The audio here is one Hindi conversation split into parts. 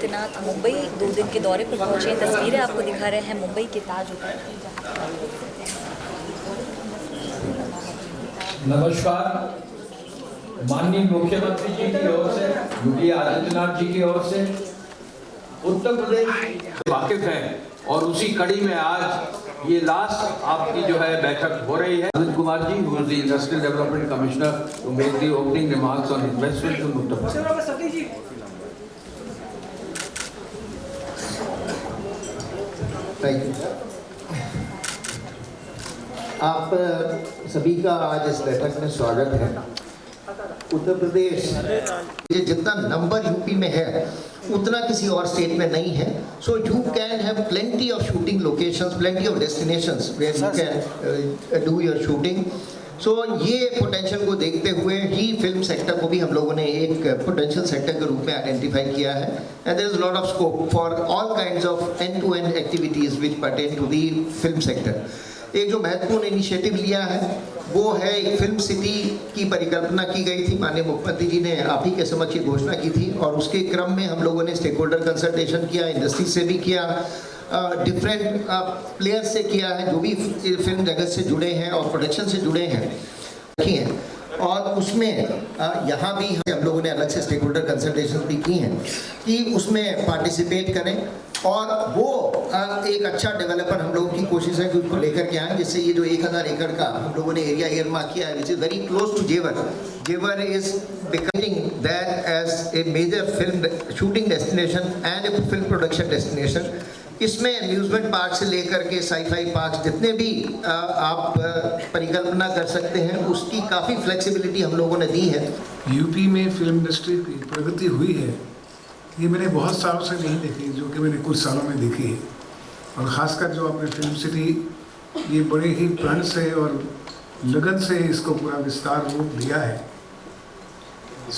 आदित्यनाथ मुंबई 2 दिन के दौरे पर पहुंचे। तस्वीरें आपको दिखा रहे हैं मुंबई के ताज होटल। नमस्कार। माननीय मुख्यमंत्री जी की ओर से, योगी आदित्यनाथ जी की ओर से उत्तर प्रदेश वाकिफ है और उसी कड़ी में आज ये लास्ट आपकी जो है बैठक हो रही है। Anil Kumar ji, who is the Industrial Development Commissioner, to make the opening remarks on investments in Uttar Pradesh. Thank you. आप सभी का आज इस बैठक में स्वागत है। उत्तर प्रदेश ये जितना नंबर यूपी में है उतना किसी और स्टेट में नहीं है। So you can have plenty of shooting locations, plenty of destinations where you can do your shooting. सो ये पोटेंशियल को देखते हुए ही फिल्म सेक्टर को भी हम लोगों ने एक पोटेंशियल सेक्टर के रूप में आइडेंटिफाई किया है। And there is lot of scope for all kinds of end to end activities which pertain to the film sector. एक जो महत्वपूर्ण इनिशिएटिव लिया है वो है एक फिल्म सिटी की परिकल्पना की गई थी। माननीय मुख्यमंत्री जी ने आप ही के समक्ष ये घोषणा की थी और उसके क्रम में हम लोगों ने स्टेक होल्डर कंसल्टेशन किया, इंडस्ट्री से भी किया, डिफरेंट प्लेयर्स से किया है जो भी फिल्म जगत से जुड़े हैं और प्रोडक्शन से जुड़े हैं रखी हैं। और उसमें यहाँ भी हम लोगों ने अलग से स्टेक होल्डर कंसल्टेशन भी की हैं कि उसमें पार्टिसिपेट करें और वो एक अच्छा डेवलपर हम लोगों की कोशिश है कि उसको लेकर के आएँ, जिससे ये जो 1000 एकड़ का हम लोगों ने एरिया एयरमार्क किया है which is very close to Jewar. Jewar is becoming that as a major film shooting destination and a film production destination. इसमें अम्यूजमेंट पार्क से लेकर के साई-फाई पार्क जितने भी आप परिकल्पना कर सकते हैं उसकी काफ़ी फ्लेक्सिबिलिटी हम लोगों ने दी है। यूपी में फिल्म इंडस्ट्री की प्रगति हुई है ये मैंने बहुत सालों से नहीं देखी, जो कि मैंने कुछ सालों में देखी है। और ख़ासकर जो आपने फिल्म सिटी ये बड़े ही प्रण से और लगन से इसको पूरा विस्तार रूप दिया है।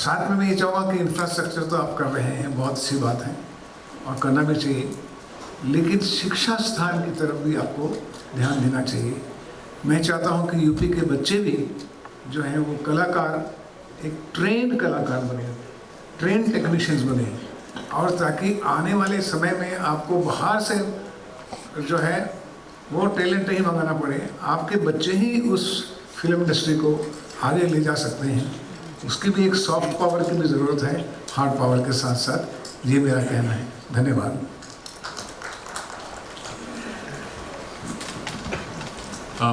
साथ में मैं ये चाहूँगा कि इंफ्रास्ट्रक्चर तो आप कर रहे हैं, बहुत अच्छी बात है और करना भी चाहिए, लेकिन शिक्षा स्थान की तरफ भी आपको ध्यान देना चाहिए। मैं चाहता हूँ कि यूपी के बच्चे भी जो हैं वो कलाकार, एक ट्रेंड कलाकार बने, ट्रेंड टेक्नीशियंस बने, और ताकि आने वाले समय में आपको बाहर से जो है वो टैलेंट नहीं मंगाना पड़े, आपके बच्चे ही उस फिल्म इंडस्ट्री को आगे ले जा सकते हैं। उसकी भी एक सॉफ्ट पावर की भी ज़रूरत है, हार्ड पावर के साथ साथ। ये मेरा कहना है। धन्यवाद।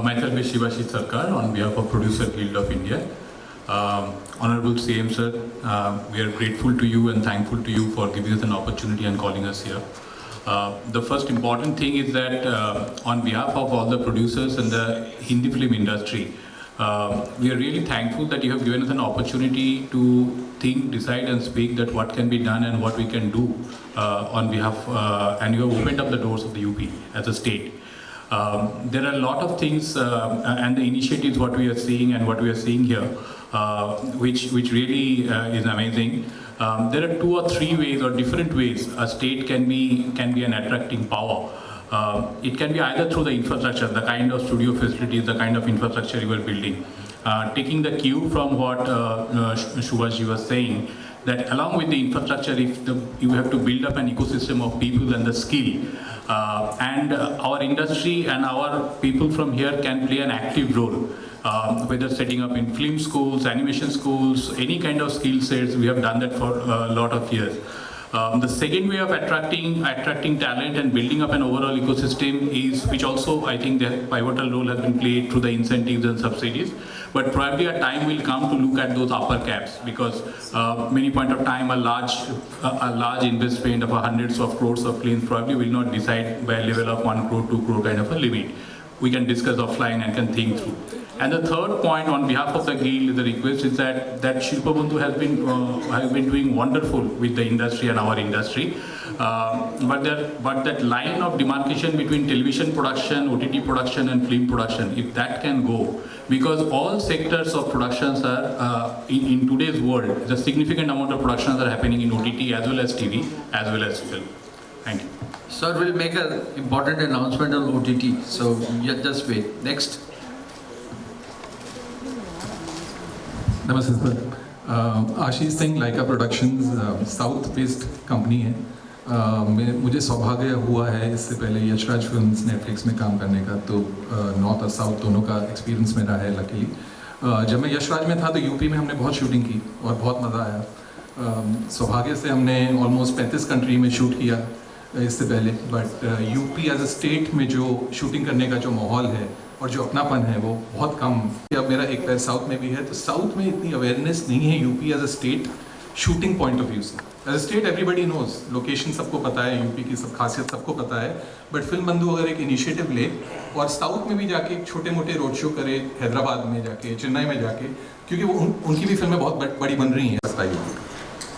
Myself is Shivashis Sarkar on behalf of Producer Guild of India. Honorable CM Sir, we are grateful to you and thankful to you for giving us an opportunity and calling us here. The first important thing is that on behalf of all the producers and the Hindi film industry, we are really thankful that you have given us an opportunity to think, decide and speak that what can be done and what we can do on behalf, and you have opened up the doors of the UP as a state. There are a lot of things and the initiatives what we are seeing and what we are seeing here, which really is amazing. There are 2 or 3 ways or different ways a state can be an attracting power. It can be either through the infrastructure, the kind of studio facilities, the kind of infrastructure you are building. Taking the cue from what Shubhashi was saying, that along with the infrastructure, you have to build up an ecosystem of people and the skill. And our industry and our people from here can play an active role, whether setting up in film schools, animation schools, any kind of skill sets. We have done that for a lot of years. The second way of attracting talent and building up an overall ecosystem is, which also I think the pivotal role has been played through the incentives and subsidies. But probably a time will come to look at those upper caps, because many point of time a large investment of hundreds of crores of films probably will not decide by a level of 1 crore, 2 crore kind of a limit. We can discuss offline and can think through. And the third point on behalf of the guild, the request is that Shilpa Bandhu has been doing wonderful with the industry and our industry. But that line of demarcation between television production, OTT production and film production, if that can go, because all sectors of productions are in today's world, the significant amount of productions are happening in OTT as well as TV as well as film. Thank you. Sir, we'll make an important announcement on OTT, so just wait. Next. नमस्ते सर, आशीष सिंह लाइका प्रोडक्शंस साउथ बेस्ड कंपनी है। मुझे सौभाग्य हुआ है इससे पहले यशराज फिल्म्स नेटफ्लिक्स में काम करने का, तो नॉर्थ और साउथ दोनों का एक्सपीरियंस मेरा है लकीली। जब मैं यशराज में था तो यूपी में हमने बहुत शूटिंग की और बहुत मज़ा आया। सौभाग्य से हमने ऑलमोस्ट 35 कंट्री में शूट किया इससे पहले, but UP as a state में जो शूटिंग करने का जो माहौल है और जो अपनापन है वो बहुत कम। अब मेरा एक पैर साउथ में भी है, तो साउथ में इतनी अवेयरनेस नहीं है UP as a state shooting point of view से। As a state everybody knows, location सबको पता है, यूपी की सब खासियत सबको पता है, बट फिल्म बंधु अगर एक इनिशिएटिव ले और साउथ में भी जाके छोटे मोटे रोड शो करे, हैदराबाद में जाके, चेन्नई में जाके, क्योंकि वो उनकी भी फिल्में बहुत बड़ी बन रही हैं।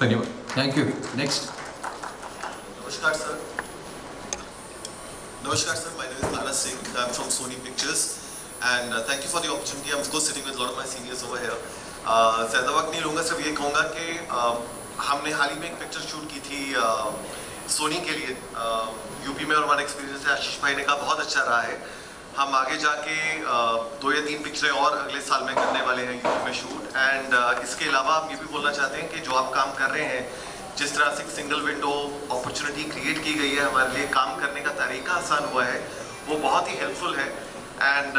धन्यवाद। Thank you. Next. Namaskar sir, my name is Manas Singh. I'm from Sony Pictures and thank you for the opportunity. I'm of course sitting with a lot of my seniors over here. ज़्यादा वक्त नहीं लूँगा, सिर्फ ये कहूँगा कि हमने हाल ही में एक पिक्चर शूट की थी सोनी के लिए यूपी में, और हमारा एक्सपीरियंस है आशीष भाई ने कहा बहुत अच्छा रहा है। हम आगे जाके 2 या 3 पिक्चरें और अगले साल में करने वाले हैं यूपी में शूट। एंड इसके अलावा हम ये भी बोलना चाहते हैं कि जो आप काम कर रहे हैं, जिस तरह से सिंगल विंडो अपॉर्चुनिटी क्रिएट की गई है, हमारे लिए काम करने का तरीका आसान हुआ है, वो बहुत ही हेल्पफुल है। एंड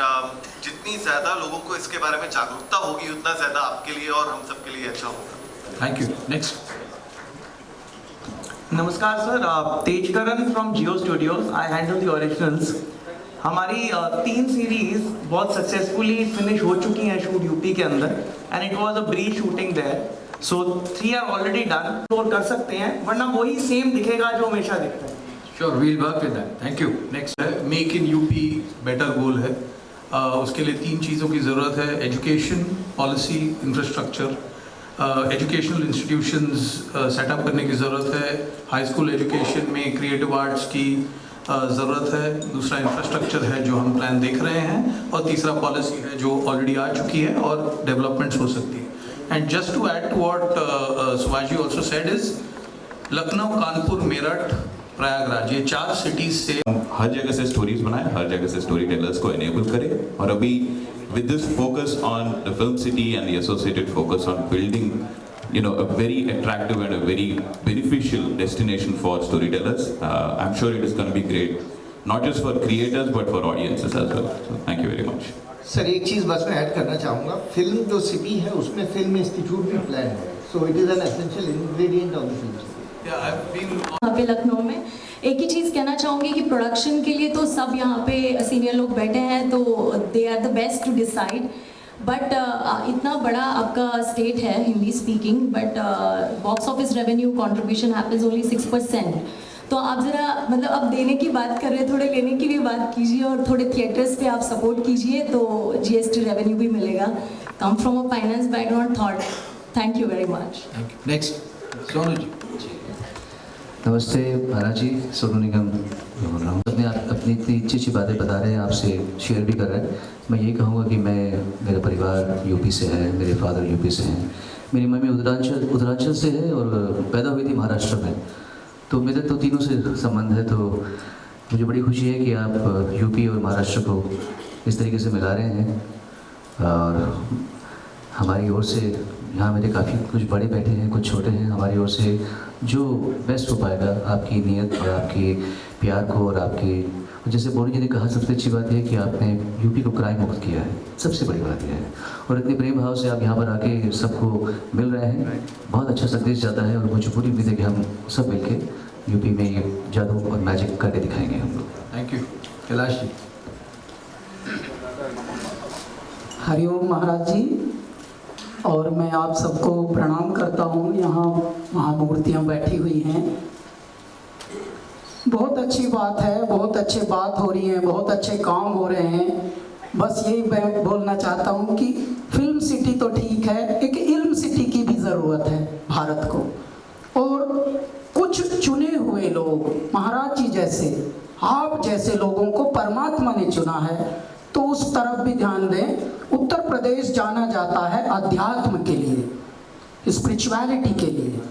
जितनी ज़्यादा लोगों को इसके बारे में जागरूकता होगी, उतना ज़्यादा आपके लिए और हम सब के लिए अच्छा होगा। Thank you. नेक्स्ट। नमस्कार sir, Tejkaran from Jio studios. I handle the originals. हमारी 3 सीरीज बहुत सक्सेसफुली फिनिश हो चुकी हैं शूट यूपी के अंदर, and it was a brief shooting there. So 3 are already done. Explore कर सकते हैं, वरना वही सेम दिखेगा जो हमेशा दिखता है। Sure, we'll work with that. Thank you. Next. Make in UP better goal है। उसके लिए 3 चीज़ों की ज़रूरत है: education, policy, infrastructure. Educational institutions setup करने की ज़रूरत है। हाई स्कूल एजुकेशन में क्रिएटिव आर्ट्स की ज़रूरत है। दूसरा इंफ्रास्ट्रक्चर है जो हम प्लान देख रहे हैं, और तीसरा पॉलिसी है जो ऑलरेडी आ चुकी है और डेवलपमेंट्स हो सकती है। And just to add to what Subhash also said is Lucknow, Kanpur, Meerut, Prayagraj, ये 4 सिटीज से हर जगह से स्टोरीज बनाए, हर जगह से स्टोरी टेलर्स को एनेबल करें। और अभी with this focus on the film city and the associated focus on building a very attractive and a very beneficial destination for storytellers, I'm sure it is going to be great, not just for creators but for audiences as well. So thank you very much. Sir एक चीज़ बस मैं ऐड करना चाहूँगा, फिल्म जो सिटी है उसमें फिल्म इंस्टीट्यूट भी प्लान है, so it is an essential ingredient of the film city. यहाँ पे लखनऊ में एक ही चीज़ कहना चाहूँगी कि प्रोडक्शन के लिए तो सब यहाँ पे सीनियर लोग बैठे हैं, तो they are the best to decide. But इतना बड़ा आपका स्टेट है Hindi speaking, but box office revenue contribution happens only 6%। तो आप ज़रा मतलब अब देने की बात कर रहे हैं, थोड़े लेने की भी बात कीजिए, और थोड़े थिएटर्स पे आप सपोर्ट कीजिए, तो GST रेवेन्यू भी मिलेगा। Come from a finance background thought. Thank you very much. Next. Sonu ji. नमस्ते महाराज जी, सोनू निगम बोल रहा हूँ। अपनी इतनी अच्छी बातें बता रहे हैं, आपसे शेयर भी कर रहे हैं। मैं यही कहूँगा कि मेरा परिवार यूपी से है, मेरे फादर यूपी से हैं, मेरी मम्मी उत्तरांचल से है और पैदा हुई थी महाराष्ट्र में, तो मेरे तो तीनों से संबंध है। तो मुझे बड़ी खुशी है कि आप यूपी और महाराष्ट्र को इस तरीके से मिला रहे हैं, और हमारी ओर से यहाँ मेरे काफ़ी कुछ बड़े बैठे हैं, कुछ छोटे हैं, हमारी ओर से जो बेस्ट हो पाएगा आपकी नीयत और आपकी प्यार को, और आपकी, जैसे बोनी जी ने कहा, सबसे अच्छी बात है कि आपने यूपी को क्राइम मुक्त किया है, सबसे बड़ी बात यह है। और इतने प्रेम भाव से आप यहाँ पर आके सबको मिल रहे हैं, बहुत अच्छा संदेश जाता है, और मुझे पूरी उम्मीद है कि हम सब मिलकर यूपी में ये जादू और मैजिक करके दिखाएंगे हम लोग। Thank you. कैलाश जी। हरिओम महाराज जी, और मैं आप सबको प्रणाम करता हूँ। यहाँ महामूर्तियाँ बैठी हुई हैं, बहुत अच्छी बात है, बहुत अच्छी बात हो रही है, बहुत अच्छे काम हो रहे हैं। बस यही मैं बोलना चाहता हूँ कि फिल्म सिटी तो ठीक है, एक इल्म सिटी की भी ज़रूरत है भारत को, और कुछ चुने हुए लोग, महाराज जी जैसे, आप जैसे लोगों को परमात्मा ने चुना है, तो उस तरफ भी ध्यान दें। उत्तर प्रदेश जाना जाता है अध्यात्म के लिए, स्पिरिचुअलिटी के लिए।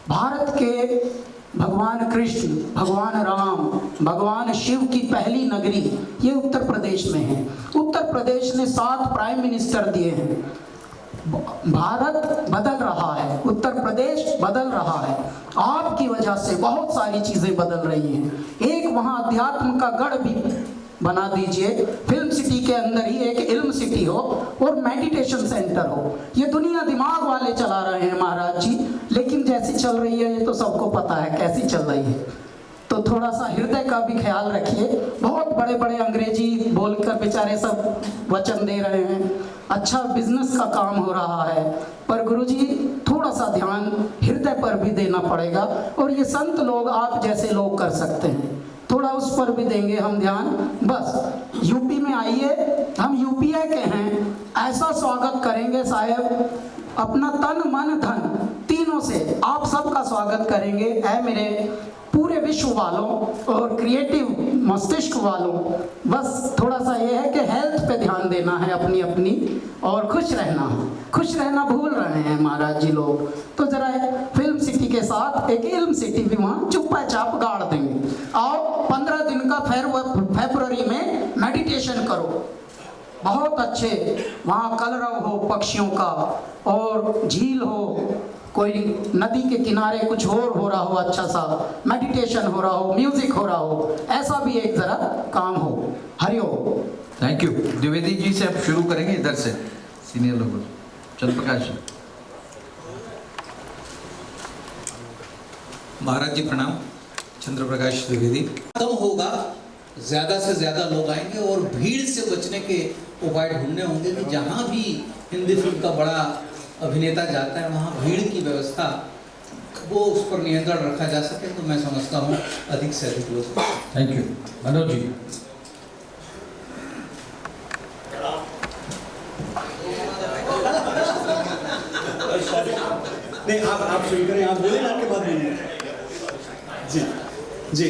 भारत के भगवान कृष्ण, भगवान राम, भगवान शिव की पहली नगरी ये उत्तर प्रदेश में है। उत्तर प्रदेश ने 7 प्राइम मिनिस्टर दिए हैं। भारत बदल रहा है, उत्तर प्रदेश बदल रहा है। आपकी वजह से बहुत सारी चीज़ें बदल रही हैं। एक वहाँ अध्यात्म का गढ़ भी बना दीजिए, फिल्म सिटी के अंदर ही एक इल्म सिटी हो और मेडिटेशन सेंटर हो। ये दुनिया दिमाग वाले चला रहे हैं महाराज जी, लेकिन जैसी चल रही है ये तो सबको पता है कैसी चल रही है। तो थोड़ा सा हृदय का भी ख्याल रखिए। बहुत बड़े बड़े अंग्रेजी बोलकर बेचारे सब वचन दे रहे हैं, अच्छा बिजनेस का काम हो रहा है, पर गुरुजी थोड़ा सा ध्यान हृदय पर भी देना पड़ेगा। और ये संत लोग आप जैसे लोग कर सकते हैं, थोड़ा उस पर भी देंगे हम ध्यान। बस यूपी में आइए, हम यूपीए के हैं, ऐसा स्वागत करेंगे साहब, अपना तन मन धन तीनों से आप सबका स्वागत करेंगे। ऐ मेरे पूरे विश्व वालों और क्रिएटिव मस्तिष्क वालों, बस थोड़ा सा ये है कि हेल्थ पे ध्यान देना है अपनी अपनी, और खुश रहना भूल रहे हैं महाराज जी लोग। तो जरा फिल्म सिटी के साथ एक इल्म सिटी भी वहाँ चुप्पा चाप गाड़ देंगे। आओ 15 दिन का फरवरी में मेडिटेशन करो, बहुत अच्छे वहाँ कलरव हो पक्षियों का, और झील हो, कोई नदी के किनारे कुछ और हो रहा हो, अच्छा सा मेडिटेशन हो रहा हो, म्यूजिक हो रहा हो, ऐसा भी एक जरा काम हो। हरिओम। Thank you. द्विवेदी जी से अब शुरू करेंगे, इधर से सीनियर लोग। चंद्र प्रकाश जी। महाराज जी प्रणाम। चंद्र प्रकाश द्विवेदी। कम होगा, ज़्यादा से ज़्यादा लोग आएंगे और भीड़ से बचने के उपाय ढूंढने होंगे कि जहाँ भी हिंदी फिल्म का बड़ा अभिनेता जाता है वहाँ भीड़ की व्यवस्था वो उस पर नियंत्रण रखा जा सके, तो मैं समझता हूँ अधिक से अधिक लोग। Thank you. मनोज जी। नहीं, आप शुरू करें, आप बोले ना, आपके बाद बोलिए। जी,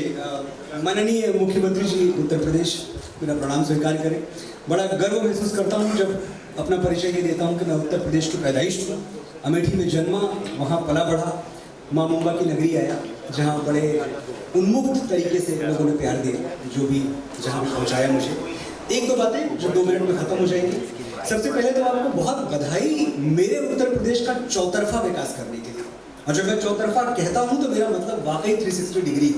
माननीय मुख्यमंत्री जी उत्तर प्रदेश, मेरा प्रणाम स्वीकार करें। बड़ा गर्व महसूस करता हूँ जब अपना परिचय ये देता हूँ कि मैं उत्तर प्रदेश की पैदाइश हूँ, अमेठी में जन्मा, वहाँ पला बढ़ा, माँ मुंबा की नगरी आया, जहाँ बड़े उन्मुक्त तरीके से लोगों ने प्यार दिया, जो भी जहाँ भी पहुँचाया मुझे। एक दो बातें जो 2 मिनट में ख़त्म हो जाएंगी। सबसे पहले तो आपको बहुत बधाई मेरे उत्तर प्रदेश का चौतरफा विकास करने के लिए। और जब मैं चौतरफा कहता हूँ तो मेरा मतलब वाकई 360 डिग्री।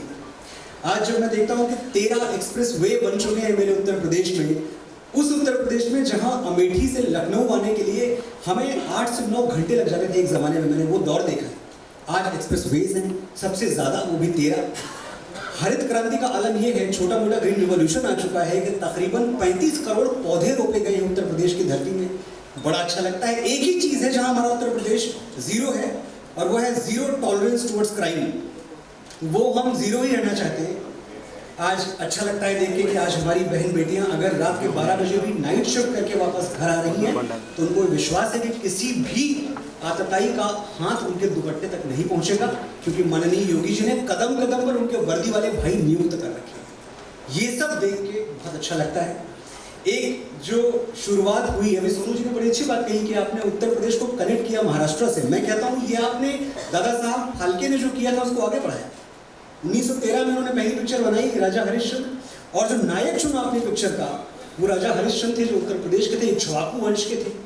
आज जब मैं देखता हूँ कि 13 एक्सप्रेस वे बन चुके हैं मेरे उत्तर प्रदेश में, उस उत्तर प्रदेश में जहाँ अमेठी से लखनऊ आने के लिए हमें 8 से 9 घंटे लग जाते थे एक ज़माने में, मैंने वो दौर देखा है। आज एक्सप्रेस वेज हैं, सबसे ज़्यादा, वो भी 13। हरित क्रांति का आलम यह है, छोटा मोटा ग्रीन रिवॉल्यूशन आ चुका है कि तकरीबन 35 करोड़ पौधे रोपे गए हैं उत्तर प्रदेश की धरती में। बड़ा अच्छा लगता है। एक ही चीज़ है जहाँ हमारा उत्तर प्रदेश जीरो है, और वो है जीरो टॉलरेंस टुवर्ड्स क्राइम। वो हम जीरो ही रहना चाहते हैं। आज अच्छा लगता है देख के कि आज हमारी बहन बेटियां अगर रात के 12 बजे भी नाइट शिफ्ट करके वापस घर आ रही हैं, तो उनको विश्वास है कि किसी भी आतताई का हाथ उनके दुपट्टे तक नहीं पहुंचेगा, क्योंकि माननीय योगी जी ने कदम कदम पर उनके वर्दी वाले भाई नियुक्त कर रखे हैं। ये सब देख के बहुत अच्छा लगता है। एक जो शुरुआत हुई, अभी सोनू जी ने बड़ी अच्छी बात कही कि आपने उत्तर प्रदेश को कनेक्ट किया महाराष्ट्र से। मैं कहता हूँ ये आपने दादा साहब फाल्के ने जो किया था उसको आगे बढ़ाया। 1913 में उन्होंने पहली पिक्चर बनाई राजा हरिश्चंद्र, और जो नायक चुना अपनी पिक्चर का वो राजा हरिश्चंद्र थे, जो उत्तर प्रदेश के थे, इक्ष्वाकु वंश के थे।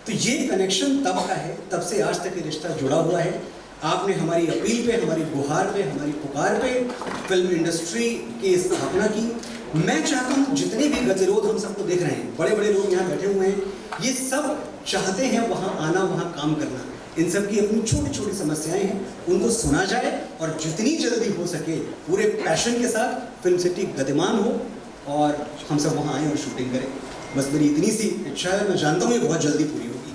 तो ये कनेक्शन तब का है, तब से आज तक ये रिश्ता जुड़ा हुआ है। आपने हमारी अपील पे, हमारी गुहार पे, हमारी पुकार पे फिल्म इंडस्ट्री की स्थापना की। मैं चाहता हूँ जितने भी गतिरोध हम सबको देख रहे हैं, बड़े बड़े लोग यहाँ बैठे हुए हैं, ये सब चाहते हैं वहाँ आना, वहाँ काम करना। इन सब की अपनी छोटी छोटी समस्याएं हैं, उनको सुना जाए और जितनी जल्दी हो सके पूरे पैशन के साथ फिल्म सिटी गतिमान हो और हम सब वहाँ आएँ और शूटिंग करें। बस मेरी इतनी सी इच्छा है, मैं जानता हूँ ये बहुत जल्दी पूरी होगी।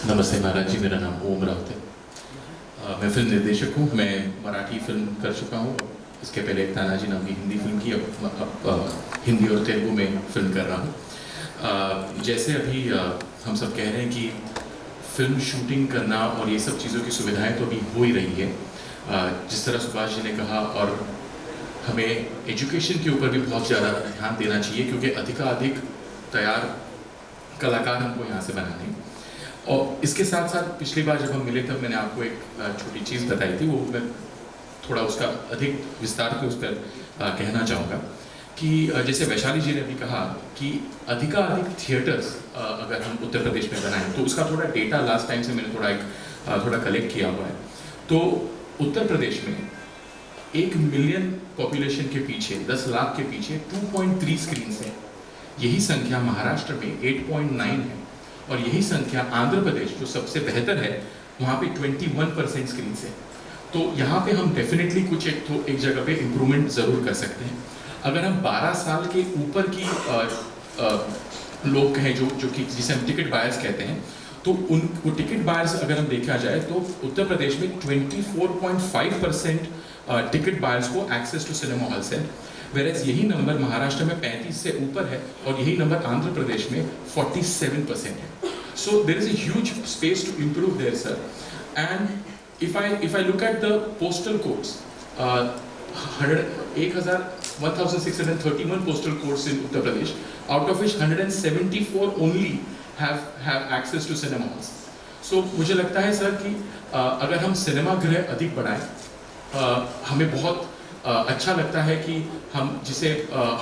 नमस्ते महाराज जी, मेरा नाम ओम राउत है। मैं फिल्म निर्देशक हूँ। मैं मराठी फिल्म कर चुका हूँ, इसके पहले एक तानाजी नाम की हिंदी फिल्म की, अब हिंदी और तेलुगु में फिल्म कर रहा हूँ। जैसे अभी हम सब कह रहे हैं कि फिल्म शूटिंग करना और ये सब चीज़ों की सुविधाएं तो अभी हो ही रही है, जिस तरह सुभाष जी ने कहा, और हमें एजुकेशन के ऊपर भी बहुत ज़्यादा ध्यान देना चाहिए, क्योंकि अधिकाधिक तैयार कलाकार हमको यहाँ से बनाने हैं। और इसके साथ साथ पिछली बार जब हम मिले तब मैंने आपको एक छोटी चीज़ बताई थी, वो मैं थोड़ा उसका अधिक विस्तार पे उस पर कहना चाहूँगा कि जैसे वैशाली जी ने भी कहा कि अधिकाधिक थिएटर्स अगर हम उत्तर प्रदेश में बनाएं तो उसका थोड़ा डेटा लास्ट टाइम से मैंने थोड़ा कलेक्ट किया हुआ है। तो उत्तर प्रदेश में 1 मिलियन पॉपुलेशन के पीछे 10 लाख के पीछे 2.3 स्क्रीन्स है। यही संख्या महाराष्ट्र में 8.9 है और यही संख्या आंध्र प्रदेश जो सबसे बेहतर है वहाँ पे 21% स्क्रीन्स है। तो यहाँ पे हम डेफिनेटली कुछ एक जगह पे इम्प्रूवमेंट ज़रूर कर सकते हैं। अगर हम 12 साल के ऊपर की लोग कहें जो कि जिसे हम टिकट बायर्स कहते हैं, तो वो टिकट बायर्स अगर हम देखा जाए तो उत्तर प्रदेश में 24.5% टिकट बायर्स को एक्सेस टू सिनेमा हॉल्स है, वेरेज यही नंबर महाराष्ट्र में 35 से ऊपर है और यही नंबर आंध्र प्रदेश में 47% है। So there is a huge space to improve there sir. And if I look at the postal codes, 1631 postal codes in Uttar Pradesh, out of which 174 only have access to cinema halls. So मुझे लगता है सर कि अगर हम सिनेमा गृह अधिक बढ़ाएं, हमें बहुत अच्छा लगता है कि हम जिसे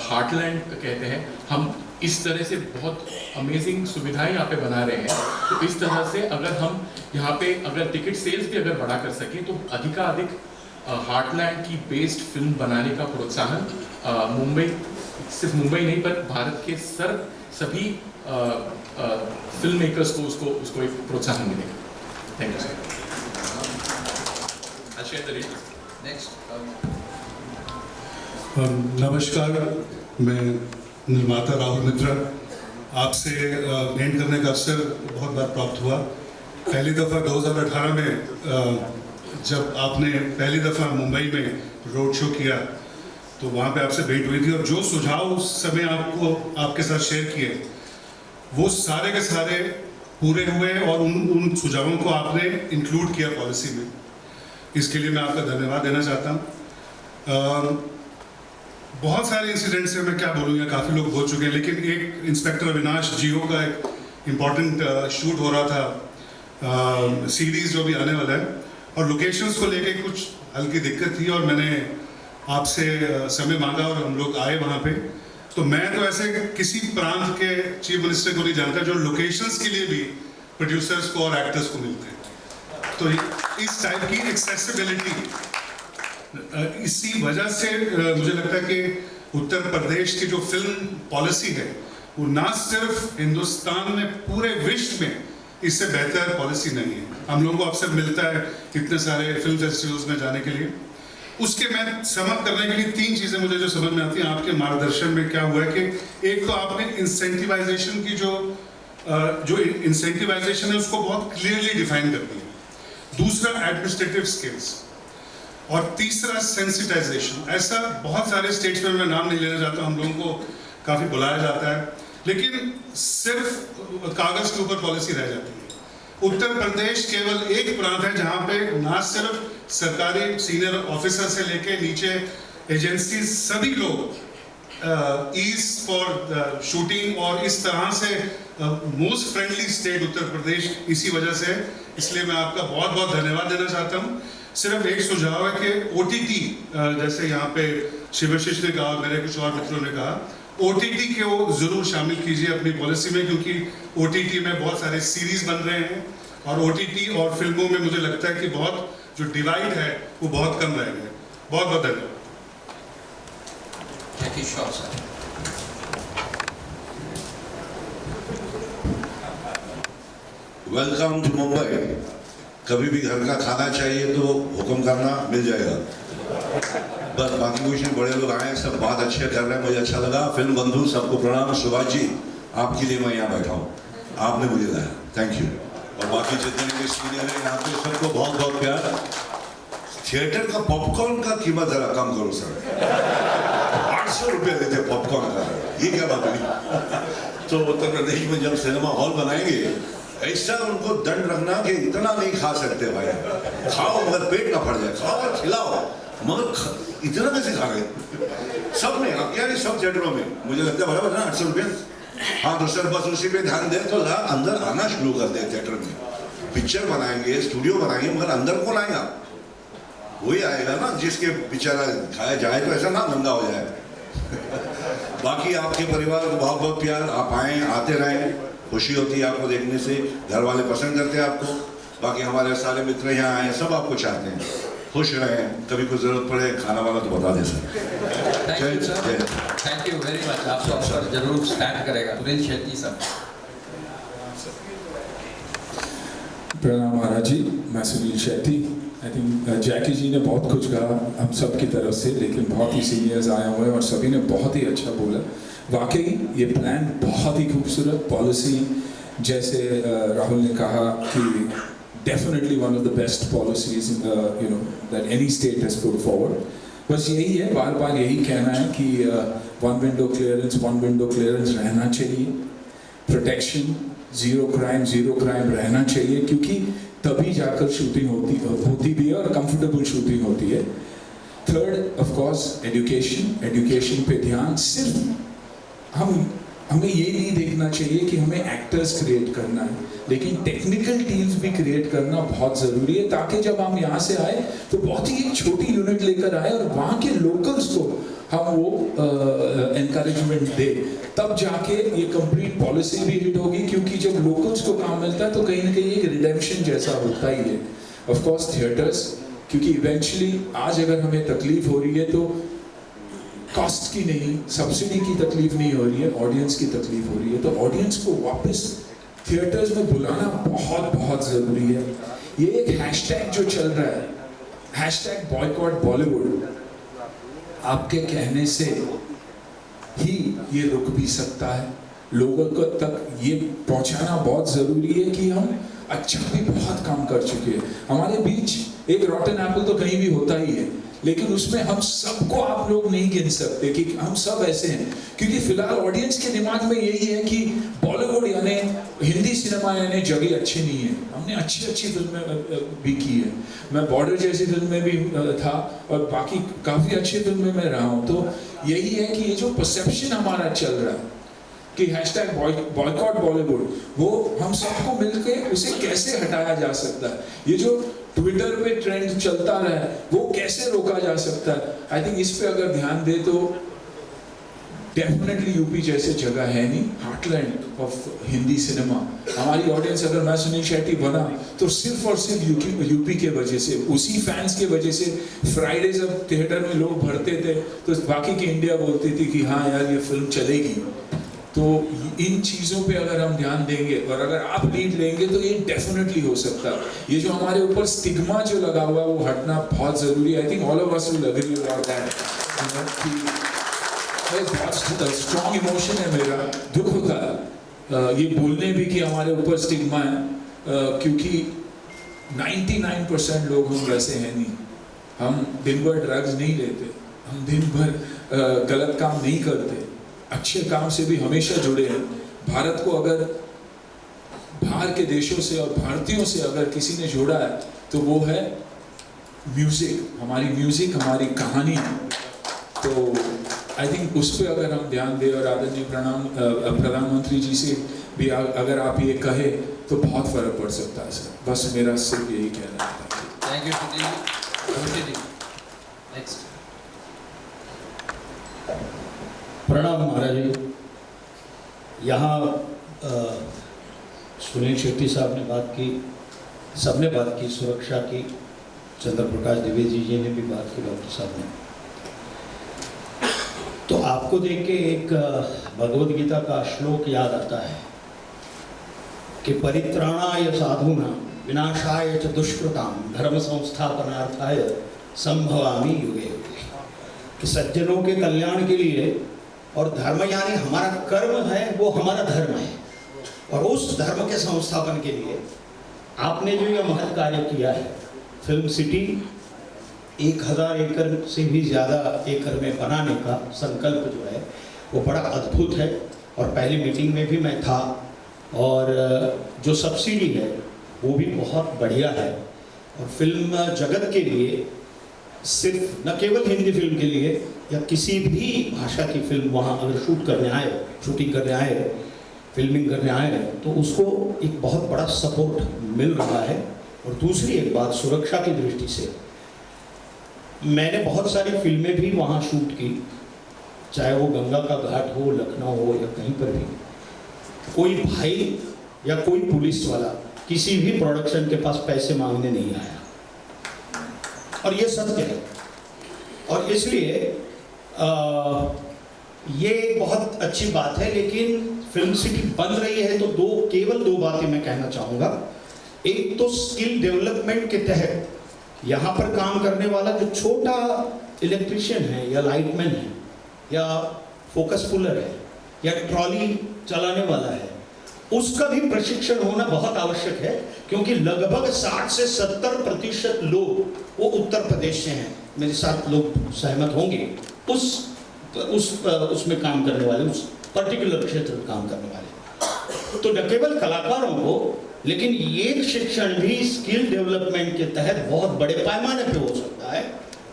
हार्टलैंड कहते हैं, हम इस तरह से बहुत अमेजिंग सुविधाएं यहाँ पे बना रहे हैं। तो इस तरह से अगर हम यहाँ पे अगर टिकट सेल्स भी अगर बढ़ा कर सकें तो अधिकाधिक हार्टलैंड की बेस्ड फिल्म बनाने का प्रोत्साहन मुंबई, सिर्फ मुंबई नहीं पर भारत के सभी फिल्म मेकर्स को उसको एक प्रोत्साहन मिलेगा। Thank you sir. नमस्कार, मैं निर्माता राहुल मित्रा। आपसे भेंट करने का अवसर बहुत बार प्राप्त हुआ। पहली दफ़ा 2018 में जब आपने पहली दफ़ा मुंबई में रोड शो किया तो वहाँ पे आपसे भेंट हुई थी और जो सुझाव उस समय आपके साथ शेयर किए वो सारे के सारे पूरे हुए और उन सुझावों को आपने इंक्लूड किया पॉलिसी में। इसके लिए मैं आपका धन्यवाद देना चाहता हूँ। बहुत सारे इंसिडेंट्स हैं, मैं क्या बोलूँगा, काफ़ी लोग हो चुके हैं, लेकिन एक इंस्पेक्टर अविनाश जियो का एक इम्पॉर्टेंट शूट हो रहा था, सीरीज़ जो भी आने वाला है, और लोकेशंस को लेके कुछ हल्की दिक्कत थी और मैंने आपसे समय मांगा और हम लोग आए वहाँ पे। तो मैं तो ऐसे किसी प्रांत के चीफ मिनिस्टर को नहीं जानता जो लोकेशंस के लिए भी प्रोड्यूसर्स को और एक्टर्स को मिलते हैं। तो इस टाइप की एक्सेसिबिलिटी, इसी वजह से मुझे लगता है कि उत्तर प्रदेश की जो फिल्म पॉलिसी है वो ना सिर्फ हिंदुस्तान में, पूरे विश्व में इससे बेहतर पॉलिसी नहीं है। हम लोगों को अवसर मिलता है इतने सारे फिल्म फेस्टिवल्स में जाने के लिए। उसके मैं समअप करने के लिए 3 चीज़ें मुझे जो समझ में आती हैं आपके मार्गदर्शन में क्या हुआ है कि एक तो आपने इंसेंटिवाइजेशन की जो इंसेंटिवाइजेशन है उसको बहुत क्लियरली डिफाइन कर दिया। दूसरा एडमिनिस्ट्रेटिव स्किल्स और तीसरा सेंसिटाइजेशन। ऐसा बहुत सारे स्टेट्स में, मैं नाम नहीं लेना चाहता, हम लोगों को काफ़ी बुलाया जाता है लेकिन सिर्फ कागज़ के ऊपर पॉलिसी रह जाती है। उत्तर प्रदेश केवल एक प्रांत है जहाँ पे ना सिर्फ सरकारी सीनियर ऑफिसर से लेके नीचे एजेंसी सभी लोग ईज फॉर शूटिंग और इस तरह से most friendly state Uttar Pradesh इसी वजह से। इसलिए मैं आपका बहुत बहुत धन्यवाद देना चाहता हूँ। सिर्फ एक सुझाव है कि OTT, जैसे यहाँ पे शिवाशीष ने कहा, मेरे कुछ और मित्रों ने कहा, OTT को जरूर शामिल कीजिए अपनी पॉलिसी में, क्योंकि OTT में बहुत सारे सीरीज बन रहे हैं और OTT और फिल्मों में मुझे लगता है कि बहुत जो डिवाइड है वो बहुत कम रहेगा। बहुत बहुत धन्यवाद। Welcome to Mumbai. कभी भी घर का खाना चाहिए तो हुक्म करना, मिल जाएगा। बस बाकी कुछ नहीं, बड़े लोग आए, सब बात अच्छे कर रहे हैं, मुझे अच्छा लगा। फिल्म बंधु सबको प्रणाम। सुभाष जी, आपके लिए मैं यहाँ बैठा हूँ, आपने मुझे लाया, थैंक यू। और बाकी जितने भी सीनियर हैं यहाँ पे सबको बहुत बहुत प्यार। थिएटर का पॉपकॉर्न का कीमत जरा कम करो सर। 800 रुपये देते पॉपकॉर्न का, ये क्या बात हुई? तो उत्तर प्रदेश में जब सिनेमा हॉल बनाएंगे ऐसा उनको दंड रखना कि इतना नहीं खा सकते भाई, खाओ मगर पेट ना फट जाए, खाओ और खिलाओ मगर इतना कैसे खा रहे सब में, यानी सब थिएटरों में। मुझे लगता है बराबर ना 800 रुपये। हाँ तो सर बस उसी पे ध्यान दें तो अंदर आना शुरू कर दे। थिएटर में पिक्चर बनाएंगे, स्टूडियो बनाएंगे, मगर अंदर कौन आएगा? वही आएगा ना जिसके बेचारा खाया जाए, तो ऐसा ना धंधा हो जाए। बाकी आपके परिवार को बहुत बहुत प्यार, आप आएँ, आते रहें, खुशी होती है आपको देखने से, घर वाले पसंद करते हैं आपको, बाकी हमारे सारे मित्र यहाँ आए सब आपको चाहते हैं, खुश रहें, कभी कुछ जरूरत पड़े खाना वाला तो बता दें sir. Thank you sir, thank you very much. आपको अवसर जरूर स्टैंड करेगा। सुनील शेट्टी सर। प्रणाम महाराज जी, मैं सुनील शेट्टी। आई थिंक जैकी जी ने बहुत कुछ कहा हम सब की तरफ से, लेकिन बहुत ही सीनियर्स आए हुए हैं और सभी ने बहुत ही अच्छा बोला। वाकई ये प्लान बहुत ही खूबसूरत, पॉलिसी जैसे राहुल ने कहा कि definitely one of the best policies that any state has put forward. बस यही है, बार बार यही कहना है कि वन विंडो क्लियरेंस रहना चाहिए, प्रोटेक्शन, ज़ीरो क्राइम रहना चाहिए, क्योंकि तभी जाकर शूटिंग होती भी है और कंफर्टेबल शूटिंग होती है। थर्ड ऑफ कोर्स एजुकेशन पे ध्यान। सिर्फ हमें ये नहीं देखना चाहिए कि हमें एक्टर्स क्रिएट करना है, लेकिन टेक्निकल टीम्स भी क्रिएट करना बहुत ज़रूरी है, ताकि जब हम यहाँ से आए तो बहुत ही एक छोटी यूनिट लेकर आए और वहाँ के लोकल्स को हम वो एनकरेजमेंट दे, तब जाके ये कंप्लीट पॉलिसी भी हिट होगी। क्योंकि जब लोकल्स को काम मिलता है तो कहीं ना कहीं एक रिडेम्पशन जैसा होता ही है। ऑफ कोर्स थिएटर्स, क्योंकि इवेंचुअली आज अगर हमें तकलीफ हो रही है तो कॉस्ट की नहीं, सब्सिडी की तकलीफ नहीं हो रही है, ऑडियंस की तकलीफ हो रही है। तो ऑडियंस को वापस थिएटर्स में बुलाना बहुत बहुत ज़रूरी है। ये एक हैशटैग जो चल रहा है, हैशटैग बॉयकॉट बॉलीवुड, आपके कहने से ही ये रुक भी सकता है। लोगों को तक ये पहुंचाना बहुत ज़रूरी है कि हम अच्छा भी बहुत काम कर चुके हैं। हमारे बीच एक रॉटन एप्पल तो कहीं भी होता ही है, लेकिन उसमें हम सबको आप लोग नहीं गिन सकते कि हम सब ऐसे हैं। क्योंकि फिलहाल ऑडियंस के दिमाग में यही है कि बॉलीवुड यानी हिंदी सिनेमा यानी जगह अच्छी नहीं है। हमने अच्छी फिल्में भी की है, मैं बॉर्डर जैसी फिल्म में भी था और बाकी काफ़ी अच्छी फिल्में में रहा हूँ। तो यही है कि ये जो परसेप्शन हमारा चल रहा है कि हैशटैग बॉयकॉट बॉलीवुड, वो हम सबको मिलके उसे कैसे हटाया जा सकता है। ये जो ट्विटर पे ट्रेंड चलता रहा है वो कैसे रोका जा सकता है। आई थिंक इस पे अगर ध्यान दे तो डेफिनेटली यूपी जैसे जगह है नहीं, हार्टलैंड ऑफ हिंदी सिनेमा। हमारी ऑडियंस, अगर मैं सुनील शेट्टी बना तो सिर्फ और सिर्फ यूपी के वजह से, उसी फैंस के वजह से। फ्राइडे जब थिएटर में लोग भरते थे तो बाकी की इंडिया बोलती थी कि हाँ यार ये फिल्म चलेगी। तो इन चीज़ों पे अगर हम ध्यान देंगे और अगर आप लीड लेंगे तो ये डेफिनेटली हो सकता है। ये जो हमारे ऊपर स्टिग्मा जो लगा हुआ है वो हटना बहुत ज़रूरी है। I think all of us will agree about that. बहुत स्ट्रॉन्ग इमोशन है मेरा, दुख होता है ये बोलने भी कि हमारे ऊपर स्टिग्मा है, क्योंकि 99% लोग हम वैसे हैं नहीं। हम दिन भर ड्रग्स नहीं लेते, हम दिन भर गलत काम नहीं करते, अच्छे काम से भी हमेशा जुड़े हैं। भारत को अगर बाहर के देशों से और भारतीयों से अगर किसी ने जोड़ा है तो वो है म्यूज़िक, हमारी कहानी। तो आई थिंक उस पर अगर हम ध्यान दें और आदरणीय प्रधानमंत्री जी से भी अगर आप ये कहे तो बहुत फर्क पड़ सकता है सर। बस मेरा सिर्फ यही कहना है। Thank you. नेक्स्ट। प्रणाम महाराज जी। यहाँ सुनील शेट्टी साहब ने बात की, सबने बात की सुरक्षा की, चंद्र प्रकाश द्विवेदी जी ने भी बात की, डॉक्टर साहब ने। तो आपको देख के एक भगवद गीता का श्लोक याद आता है कि परित्राणाय साधूनां विनाशाय च दुष्कृतां धर्म संस्थापनार्थाय संभवामि युगे युगे। कि सज्जनों के कल्याण के लिए, और धर्म यानी हमारा कर्म है, वो हमारा धर्म है, और उस धर्म के संस्थापन के लिए आपने जो यह महत् कार्य किया है, फिल्म सिटी 1000 एकड़ से भी ज़्यादा एकड़ में बनाने का संकल्प जो है वो बड़ा अद्भुत है। और पहली मीटिंग में भी मैं था, और जो सब्सिडी है वो भी बहुत बढ़िया है। और फिल्म जगत के लिए, सिर्फ न केवल हिंदी फिल्म के लिए या किसी भी भाषा की फिल्म वहाँ अगर शूटिंग करने आए, फिल्मिंग करने आए, तो उसको एक बहुत बड़ा सपोर्ट मिल रहा है। और दूसरी एक बात, सुरक्षा की दृष्टि से मैंने बहुत सारी फिल्में भी वहाँ शूट की, चाहे वो गंगा का घाट हो, लखनऊ हो या कहीं पर भी, कोई भाई या कोई पुलिस वाला किसी भी प्रोडक्शन के पास पैसे मांगने नहीं आया, और ये सत्य है। और इसलिए ये बहुत अच्छी बात है। लेकिन फिल्म सिटी बन रही है तो केवल दो बातें मैं कहना चाहूँगा। एक तो स्किल डेवलपमेंट के तहत यहाँ पर काम करने वाला जो छोटा इलेक्ट्रिशियन है या लाइटमैन है या फोकस पुलर है या ट्रॉली चलाने वाला है, उसका भी प्रशिक्षण होना बहुत आवश्यक है, क्योंकि लगभग 60 से 70% लोग वो उत्तर प्रदेश से हैं। मेरे साथ लोग सहमत होंगे उसमें काम करने वाले, उस पर्टिकुलर क्षेत्र में काम करने वाले। तो न केवल कलाकारों को, लेकिन ये शिक्षण भी स्किल डेवलपमेंट के तहत बहुत बड़े पैमाने पे हो सकता है,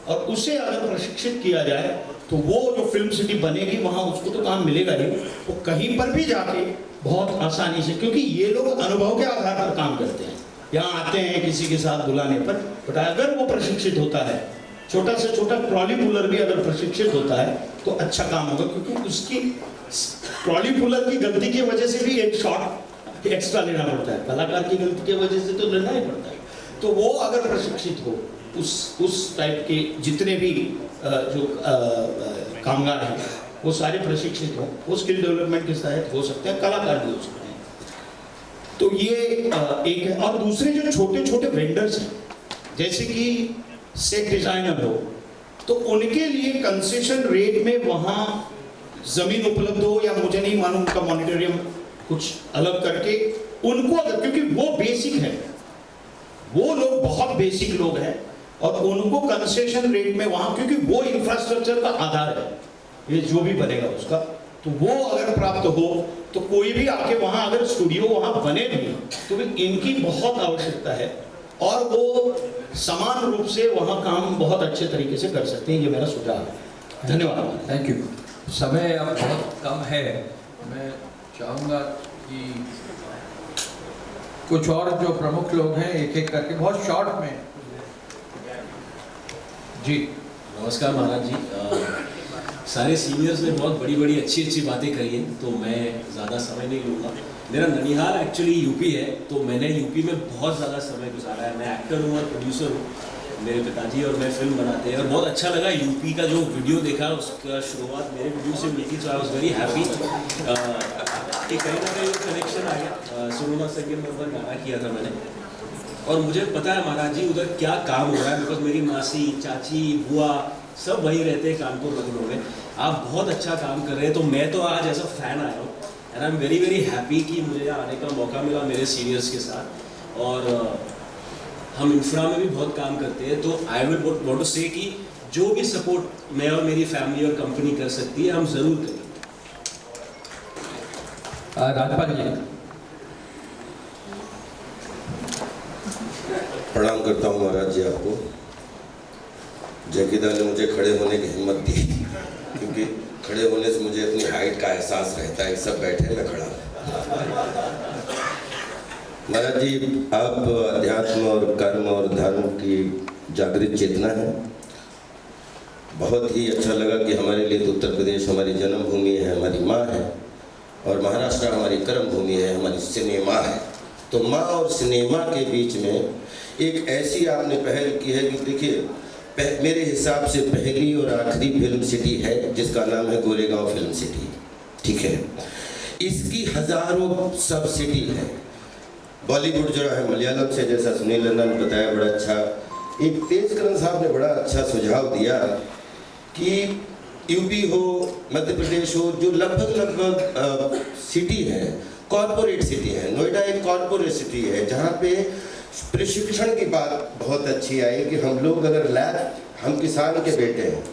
और उसे अगर प्रशिक्षित किया जाए तो वो जो फिल्म सिटी बनेगी वहाँ उसको तो काम मिलेगा ही, वो कहीं पर भी जाके बहुत आसानी से, क्योंकि ये लोग अनुभव के आधार पर काम करते हैं, यहाँ आते हैं किसी के साथ बुलाने पर। बट अगर वो प्रशिक्षित होता है, छोटा से छोटा ट्रॉली पुलर भी अगर प्रशिक्षित होता है तो अच्छा काम होगा, क्योंकि उसकी ट्रॉली पुलर की गलती की वजह से भी एक शॉट एक्स्ट्रा लेना पड़ता है, कलाकार की गलती की वजह से तो लेना ही पड़ता है। तो वो अगर प्रशिक्षित हो, उस टाइप के जितने भी जो कामगार हैं वो सारे प्रशिक्षित हो, वो स्किल डेवलपमेंट के तहत हो सकते हैं, कलाकार भी हो सकते हैं। तो ये एक है। और दूसरे जो छोटे छोटे वेंडर्स हैं, जैसे कि सेट डिजाइनर हो, तो उनके लिए कंसेशन रेट में वहाँ जमीन उपलब्ध हो, या मुझे नहीं मालूम उनका मॉनिटरियम कुछ अलग करके उनको, क्योंकि वो बेसिक है, वो लोग बहुत बेसिक लोग हैं, और उनको कंसेशन रेट में वहाँ, क्योंकि वो इंफ्रास्ट्रक्चर का आधार है ये जो भी बनेगा उसका, तो वो अगर प्राप्त हो तो कोई भी आके वहाँ अगर स्टूडियो वहाँ बने भी तो भी इनकी बहुत आवश्यकता है, और वो समान रूप से वहाँ काम बहुत अच्छे तरीके से कर सकते हैं। ये मेरा सुझाव है। धन्यवाद। Thank you. समय अब बहुत कम है, मैं चाहूँगा कि कुछ और जो प्रमुख लोग हैं एक एक करके बहुत शॉर्ट में। जी नमस्कार महाराज जी। सारे सीनियर्स ने बहुत बड़ी बड़ी अच्छी अच्छी बातें करी हैं, तो मैं ज़्यादा समय नहीं लूँगा। मेरा ननिहाल एक्चुअली यूपी है, तो मैंने यूपी में बहुत ज़्यादा समय गुजारा है। मैं एक्टर हूँ और प्रोड्यूसर हूँ, मेरे पिताजी और मैं फिल्म बनाते हैं, और बहुत अच्छा लगा यूपी का जो वीडियो देखा, उसका शुरुआत मेरे वीडियो से मिली थी, तो आई वॉज वेरी हैप्पी कि कहीं ना कहीं कनेक्शन आ गया। सुरुमा सेकेंड में ऊपर गाना किया था मैंने, और मुझे पता है महाराज जी उधर क्या काम हो रहा है, बिकॉज मेरी मासी, चाची, बुआ सब वहीं रहते हैं कानपुर, लखनऊ में। आप बहुत अच्छा काम कर रहे हैं, तो मैं तो आज ऐसा फ़ैन आया हूँ, and I am very very happy कि मुझे आने का मौका मिला मेरे सीनियर्स के साथ। और हम इंफ्रा में भी बहुत काम करते हैं, तो आई विल वांट टू से कि जो भी सपोर्ट मैं और मेरी फैमिली और कंपनी कर सकती है, हम ज़रूर करेंगे। राजपाल जी। प्रणाम करता हूँ महाराज जी आपको। जैकीदा ने मुझे खड़े होने की हिम्मत दी, क्योंकि खड़े होने से मुझे अपनी हाइट का एहसास रहता है। सब बैठे, मैं खड़ा। महाराज जी, आप अध्यात्म और कर्म और धर्म की जागृत चेतना है। बहुत ही अच्छा लगा कि हमारे लिए तो उत्तर प्रदेश हमारी जन्मभूमि है, हमारी माँ है, और महाराष्ट्र हमारी कर्म भूमि है, हमारी सिनेमा है। तो माँ और सिनेमा के बीच में एक ऐसी आपने पहल की है कि देखिए, मेरे हिसाब से पहली और आखिरी फिल्म सिटी है जिसका नाम है गोरेगांव फिल्म सिटी। ठीक है, इसकी हजारों सब सिटी है। बॉलीवुड जो है मलयालम से, जैसा सुनील नंदा ने बताया, बड़ा अच्छा। एक तेजकरण साहब ने बड़ा अच्छा सुझाव दिया कि यूपी हो, मध्य प्रदेश हो, जो लगभग सिटी है, कॉरपोरेट सिटी है। नोएडा एक कॉरपोरेट सिटी है जहाँ पे प्रशिक्षण की बात बहुत अच्छी आई कि हम लोग अगर लैब, हम किसान के बेटे हैं,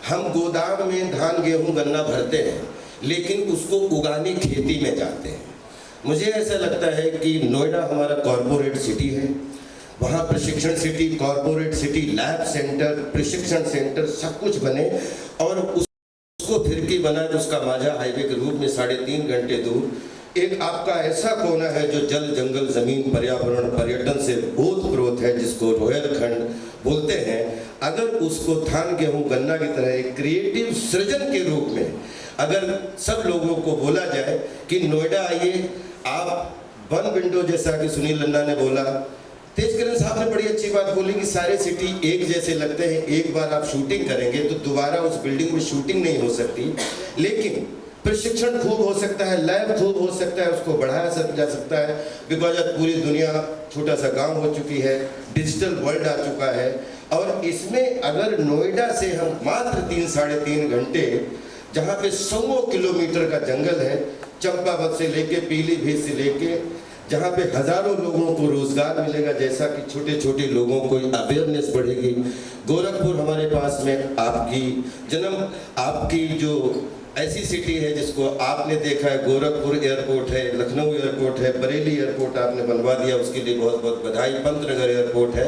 हम गोदाम में धान गेहूं गन्ना भरते हैं, लेकिन उसको उगाने खेती में जाते हैं। मुझे ऐसा लगता है कि नोएडा हमारा कॉरपोरेट सिटी है, वहाँ प्रशिक्षण city, corporate city, lab centre, प्रशिक्षण सेंटर सब कुछ बने, और उसको फिरकी बना उसका माझा हाईवे के रूप में 3.5 घंटे दूर एक आपका ऐसा कोना है जो जल, जंगल, जमीन, पर्यावरण, पर्यटन से ओतप्रोत स्रोत है जिसको रोहेलखंड बोलते हैं, अगर उसको धान गेहूं गन्ना की तरह एक क्रिएटिव सृजन के रूप में अगर सब लोगों को बोला जाए कि नोएडा आइए, आप वन विंडो जैसा कि सुनील लन्ना ने बोला, तेजकरण साहब ने बड़ी अच्छी बात बोली कि सारे सिटी एक जैसे लगते हैं, एक बार आप शूटिंग करेंगे तो दोबारा उस बिल्डिंग में शूटिंग नहीं हो सकती, लेकिन प्रशिक्षण खूब हो सकता है, लैब खूब हो सकता है, उसको बढ़ाया जा सकता है, बिकॉज आज पूरी दुनिया छोटा सा गांव हो चुकी है, डिजिटल वर्ल्ड आ चुका है। और इसमें अगर नोएडा से हम मात्र 3-3.5 घंटे, जहाँ पे 100 किलोमीटर का जंगल है, चंपावत से लेके पीलीभीत से लेके, जहाँ पे हजारों लोगों को रोजगार मिलेगा, जैसा कि छोटे छोटे लोगों को अवेयरनेस बढ़ेगी। गोरखपुर हमारे पास में आपकी जो ऐसी सिटी है जिसको आपने देखा है, गोरखपुर एयरपोर्ट है, लखनऊ एयरपोर्ट है, बरेली एयरपोर्ट आपने बनवा दिया, उसके लिए बहुत बहुत बधाई। पंतनगर एयरपोर्ट है,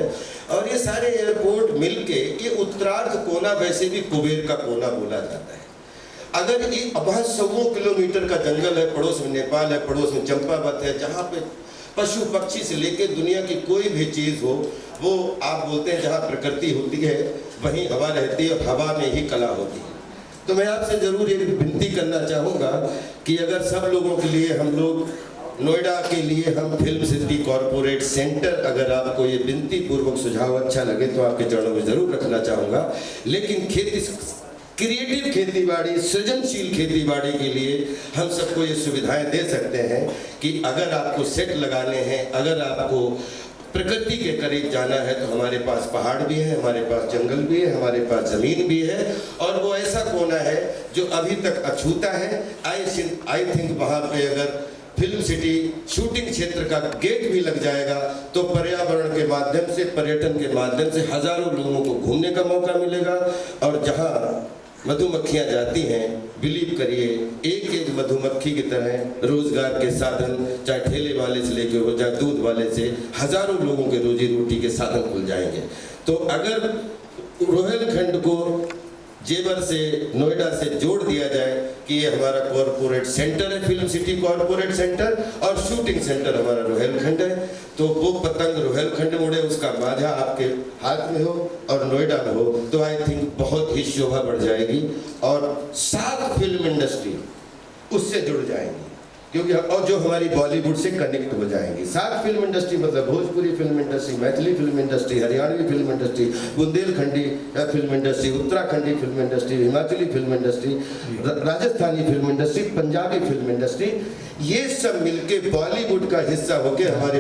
और ये सारे एयरपोर्ट मिलके ये उत्तरार्ध कोना, वैसे भी कुबेर का कोना बोला जाता है। अगर ये वहाँ 100 किलोमीटर का जंगल है, पड़ोस में नेपाल है, पड़ोस में चंपावत है, जहाँ पे पशु पक्षी से लेके दुनिया की कोई भी चीज़ हो, वो आप बोलते हैं जहाँ प्रकृति होती है वहीं हवा रहती है, और हवा में ही कला होती है। तो मैं आपसे ज़रूर ये विनती करना चाहूँगा कि अगर सब लोगों के लिए हम लोग नोएडा के लिए हम फिल्म सिटी कॉरपोरेट सेंटर, अगर आपको ये विनती पूर्वक सुझाव अच्छा लगे तो आपके चरणों में ज़रूर रखना चाहूँगा। लेकिन क्रिएटिव खेतीबाड़ी, सृजनशील खेतीबाड़ी के लिए हम सबको ये सुविधाएं दे सकते हैं कि अगर आपको सेट लगाने हैं, अगर आपको प्रकृति के करीब जाना है, तो हमारे पास पहाड़ भी है, हमारे पास जंगल भी है, हमारे पास ज़मीन भी है, और वो ऐसा कोना है जो अभी तक अछूता है। आई थिंक वहाँ पे अगर फिल्म सिटी शूटिंग क्षेत्र का गेट भी लग जाएगा तो पर्यावरण के माध्यम से, पर्यटन के माध्यम से हजारों लोगों को घूमने का मौका मिलेगा। और जहाँ मधुमक्खियाँ जाती हैं, बिलीव करिए, एक एक मधुमक्खी की तरह रोजगार के साधन, चाहे ठेले वाले से लेके हो, चाहे दूध वाले से, हजारों लोगों के रोजी रोटी के साधन खुल जाएंगे। तो अगर रोहेलखंड को जेवर से, नोएडा से जोड़ दिया जाए कि ये हमारा कॉरपोरेट सेंटर है, फिल्म सिटी कॉरपोरेट सेंटर, और शूटिंग सेंटर हमारा रोहेलखंड है, तो वो पतंग रोहेलखंड में उड़े, उसका माझा आपके हाथ में हो और नोएडा में हो, तो आई थिंक बहुत ही शोभा बढ़ जाएगी, और 7 फिल्म इंडस्ट्री उससे जुड़ जाएंगी, क्योंकि और जो हमारी बॉलीवुड से कनेक्ट हो जाएंगी। 7 फिल्म इंडस्ट्री मतलब Bhojpuri film industry, Maithili film industry, Haryanvi film industry, Bundelkhandi film industry, Uttarakhandi film industry, Himachali film industry, Rajasthani film industry, Punjabi film industry, ये सब मिलके बॉलीवुड का हिस्सा होकर हमारे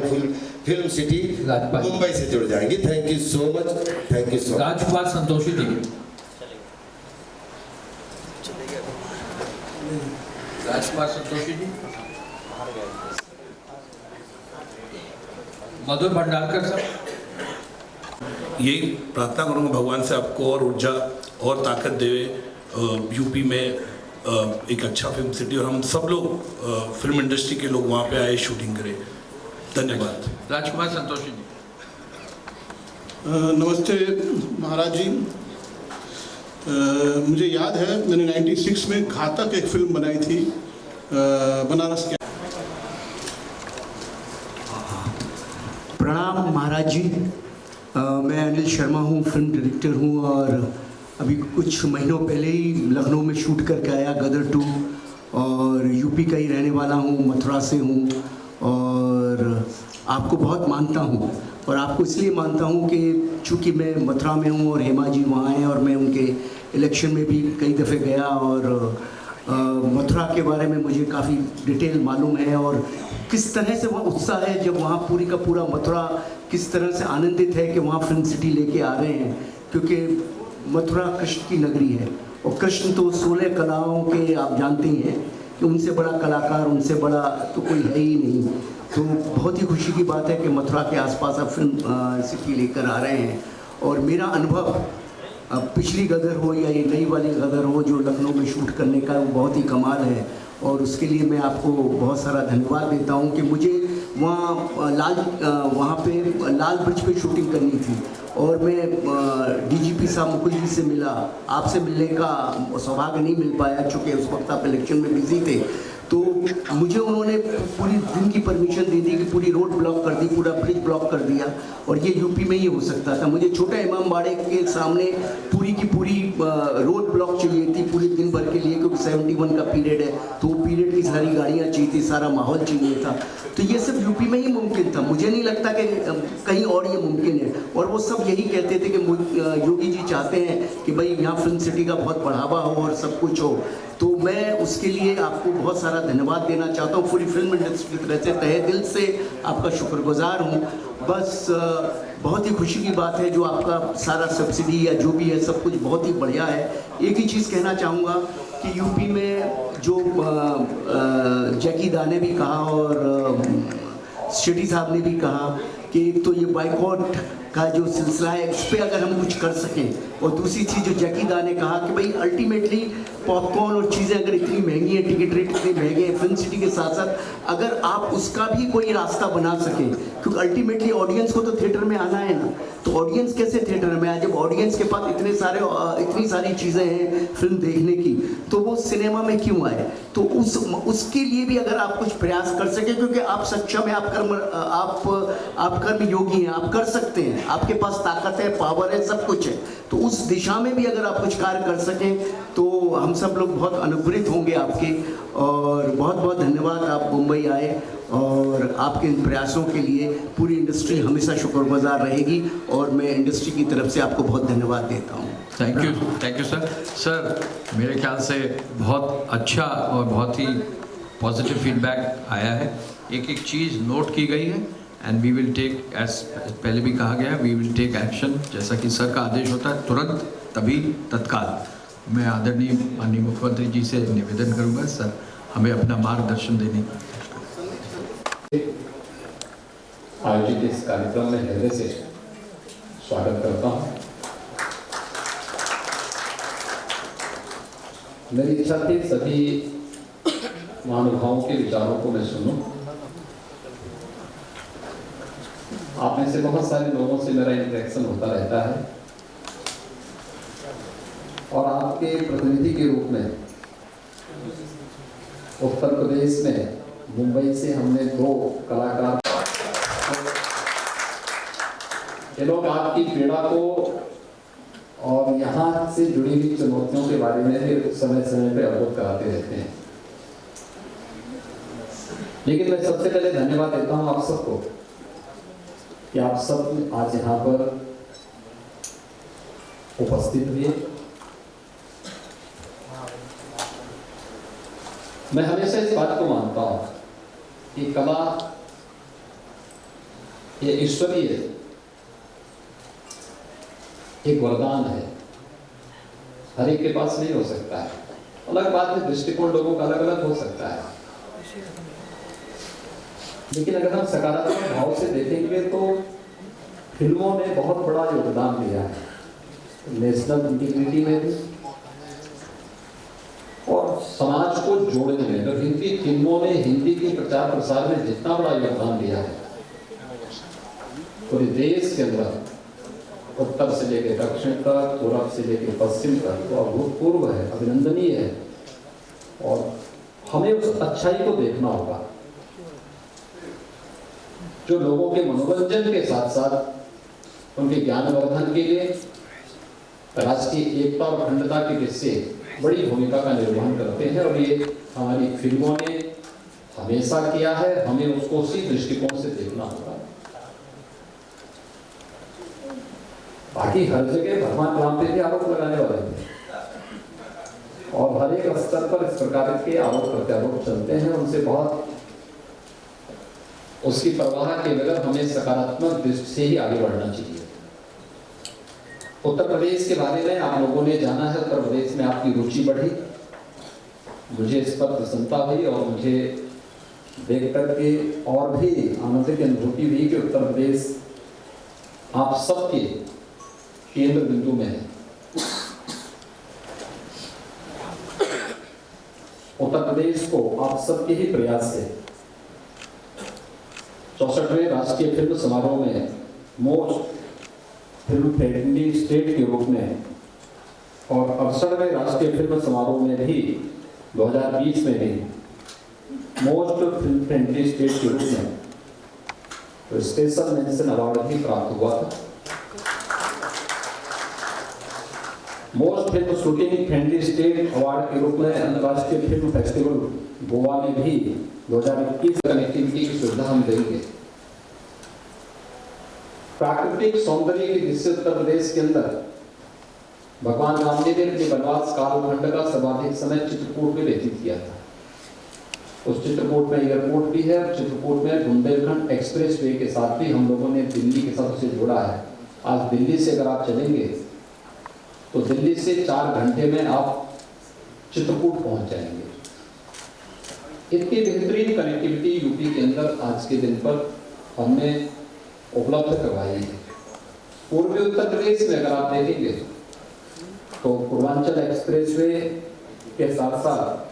फिल्म सिटी मुंबई से जुड़ जाएंगी। Thank you so much, thank you so much. Rajkumar Santoshi ji. Rajkumar Santoshi ji. Madhur Bhandarkar साहब। यही प्रार्थना करूँगा भगवान से आपको और ऊर्जा और ताकत देवे, यूपी में एक अच्छा फिल्म सिटी, और हम सब लोग फिल्म इंडस्ट्री के लोग वहाँ पे आए, शूटिंग करें। धन्यवाद। राजकुमार संतोषी जी। नमस्ते महाराज जी। मुझे याद है मैंने 96 में घातक एक फिल्म बनाई थी, बनारस के। प्रणाम महाराज जी। मैं अनिल शर्मा हूँ, फिल्म डायरेक्टर हूँ, और अभी कुछ महीनों पहले ही लखनऊ में शूट करके आया गदर 2, और यूपी का ही रहने वाला हूँ, मथुरा से हूँ, और आपको बहुत मानता हूँ। और आपको इसलिए मानता हूँ कि चूँकि मैं मथुरा में हूँ और हेमा जी वहाँ हैं, और मैं उनके इलेक्शन में भी कई दफ़े गया, और मथुरा के बारे में मुझे काफ़ी डिटेल मालूम है, और किस तरह से वहाँ उत्साह है जब वहाँ पूरी का पूरा मथुरा किस तरह से आनंदित है कि वहाँ फिल्म सिटी लेके आ रहे हैं, क्योंकि मथुरा कृष्ण की नगरी है, और कृष्ण तो 16 कलाओं के आप जानते ही हैं कि उनसे बड़ा कलाकार, उनसे बड़ा तो कोई है ही नहीं। तो बहुत ही खुशी की बात है कि मथुरा के आसपास आप फिल्म सिटी लेकर आ रहे हैं। और मेरा अनुभव पिछली गदर हो या ये नई वाली गदर हो जो लखनऊ में शूट करने का, वो बहुत ही कमाल है, और उसके लिए मैं आपको बहुत सारा धन्यवाद देता हूँ कि मुझे वहाँ पे लाल ब्रिज पे शूटिंग करनी थी, और मैं डीजीपी साहब मुकुल जी से मिला। आपसे मिलने का सौभाग्य नहीं मिल पाया चूँकि उस वक्त आप इलेक्शन में बिजी थे, तो मुझे उन्होंने पूरी दिन की परमिशन दे दी कि पूरी रोड ब्लॉक ब्लॉक कर दी, पूरा ब्रिज ब्लॉक कर दिया, और ये यूपी में ही हो सकता था। मुझे छोटा इमाम बाड़े के सामने पूरी की पूरी रोड ब्लॉक चाहिए थी पूरे दिन भर के लिए, क्योंकि 71 का पीरियड है, तो वो पीरियड की सारी गाड़ियाँ चाहिए थी, सारा माहौल चाहिए था। तो ये सिर्फ यूपी में ही मुमकिन था, मुझे नहीं लगता कि कहीं और ये मुमकिन है। और वो सब यही कहते थे कि योगी जी चाहते हैं कि भाई यहाँ फिल्म सिटी का बहुत बढ़ावा हो और सब कुछ हो। तो मैं उसके लिए आपको बहुत सारा धन्यवाद देना चाहता हूँ, पूरी फिल्म इंडस्ट्री की तरफ से तहे दिल से आपका शुक्रगुजार हूँ। बस बहुत ही खुशी की बात है जो आपका सारा सब्सिडी या जो भी है सब कुछ बहुत ही बढ़िया है। एक ही चीज़ कहना चाहूँगा कि यूपी में जो जैकी दा ने भी कहा और शेट्टी साहब ने भी कहा कि तो ये बाइकआउट का जो सिलसिला है इस पर अगर हम कुछ कर सकें, और दूसरी चीज़ जो जैकी दा ने कहा कि भाई अल्टीमेटली पॉपकॉर्न और चीज़ें अगर इतनी महंगी हैं, टिकट रेट इतने महंगे हैं फिल्म सिटी के साथ साथ, अगर आप उसका भी कोई रास्ता बना सकें, क्योंकि अल्टीमेटली ऑडियंस को तो थिएटर में आना है ना, तो ऑडियंस कैसे थिएटर में आए जब ऑडियंस के पास इतनी सारी चीज़ें हैं फिल्म देखने की, तो वो सिनेमा में क्यों आए? तो उसके लिए भी अगर आप कुछ प्रयास कर सकें, क्योंकि आप सक्षम हैं, आप कर्म योगी हैं, आप कर सकते हैं, आपके पास ताकत है, पावर है, सब कुछ है, तो उस दिशा में भी अगर आप कुछ कार्य कर सकें तो हम सब लोग बहुत अनुग्रहित होंगे आपके। और बहुत बहुत धन्यवाद, आप मुंबई आए, और आपके इन प्रयासों के लिए पूरी इंडस्ट्री हमेशा शुक्रगुजार रहेगी, और मैं इंडस्ट्री की तरफ से आपको बहुत धन्यवाद देता हूँ। Thank you sir. सर मेरे ख्याल से बहुत अच्छा और बहुत ही पॉजिटिव फीडबैक आया है, एक एक चीज़ नोट की गई है, and we will take, as पहले भी कहा गया है, वी विल टेक एक्शन, जैसा कि सर का आदेश होता है तुरंत, तभी, तत्काल। मैं आदरणीय माननीय मुख्यमंत्री जी से निवेदन करूंगा सर हमें अपना मार्गदर्शन देने की। आयोजित इस कार्यक्रम में हृदय से स्वागत करता हूं। मेरी इच्छा थी सभी महानुभावों के विचारों को मैं सुनूं। आप में से बहुत सारे लोगों से मेरा इंटरेक्शन होता रहता है, और आपके प्रतिनिधि के रूप में उत्तर प्रदेश में मुंबई से हमने 2 कलाकार, ये लोग आपकी पीड़ा को और यहाँ से जुड़ी हुई चुनौतियों के बारे में भी समय समय पे अवगत कराते रहते हैं। लेकिन मैं सबसे पहले धन्यवाद देता हूँ आप सबको कि आप सब आज यहाँ पर उपस्थित हुए। मैं हमेशा इस बात को मानता हूँ कि कला ये ईश्वरीय एक वरदान है, हर एक के पास नहीं हो सकता है। अलग बात है, दृष्टिकोण लोगों का अलग अलग हो सकता है, लेकिन अगर हम सकारात्मक भाव से देखेंगे तो फिल्मों ने बहुत बड़ा योगदान दिया है, नेशनल इंटीग्रिटी में भी और समाज को जोड़ने में। अगर हिंदी फिल्मों ने हिंदी के प्रचार प्रसार में जितना बड़ा योगदान दिया है, पूरे देश के अंदर उत्तर से लेकर दक्षिण तक, पूर्व से लेकर पश्चिम तक, तो अभूतपूर्व है, अभिनंदनीय है, और हमें उस अच्छाई को देखना होगा जो लोगों के मनोरंजन के साथ साथ उनके ज्ञानवर्धन के लिए राष्ट्रीय एकता और अखंडता के किस्से बड़ी भूमिका का निर्वहन करते हैं, और ये हमारी फिल्मों ने हमेशा किया है। हमें उसको उसी दृष्टिकोण से देखना होगा। बाकी हर जगह भगवान राम पे भी आरोप लगाने वाले थे, और हर एक स्तर पर इस प्रकार के आरोप प्रत्यारोप चलते हैं, उनसे बहुत उसकी परवाह के बगैर हमें सकारात्मक दृष्टि से ही आगे बढ़ना चाहिए। उत्तर प्रदेश के बारे में आप लोगों ने जाना है, उत्तर प्रदेश में आपकी रुचि बढ़ी, मुझे इस पर प्रसन्नता हुई, और मुझे देख करके और भी आनंद की अनुभूति हुई कि उत्तर प्रदेश आप सबके केंद्र बिंदु में है। उत्तर प्रदेश को आप सबके ही प्रयास से 64वें राष्ट्रीय फिल्म समारोह में मोस्ट फिल्म फ्रेंडली स्टेट के रूप में, और 68वें राष्ट्रीय फिल्म समारोह में भी 2020 में भी मोस्ट फिल्म फ्रेंडली स्टेट के रूप में तो स्पेशल मेंशन अवार्ड भी प्राप्त हुआ था। Most film shooting friendly state award के रूप में अंतर्राष्ट्रीय फिल्म फेस्टिवल गोवा में भी 2021 कनेक्टिविटी की सुविधा हम देंगे। प्राकृतिक सौंदर्य की दृष्टि उत्तर प्रदेश के अंदर भगवान राम ने अपने वनवास कालखंड का सर्वाधिक समय चित्रकूट में व्यतीत किया था। उस चित्रकूट में एयरपोर्ट भी है और चित्रकूट में बुंदेलखंड एक्सप्रेस वे के साथ भी हम लोगों ने दिल्ली के साथ उसे जोड़ा है। आज दिल्ली से अगर आप चलेंगे तो दिल्ली से 4 घंटे में आप चित्रकूट पहुंच जाएंगे। इतनी बेहतरीन कनेक्टिविटी यूपी के अंदर आज के दिन पर हमने उपलब्ध करवाई है। पूर्वी उत्तर प्रदेश में अगर आप देखेंगे तो पूर्वांचल एक्सप्रेसवे के साथ साथ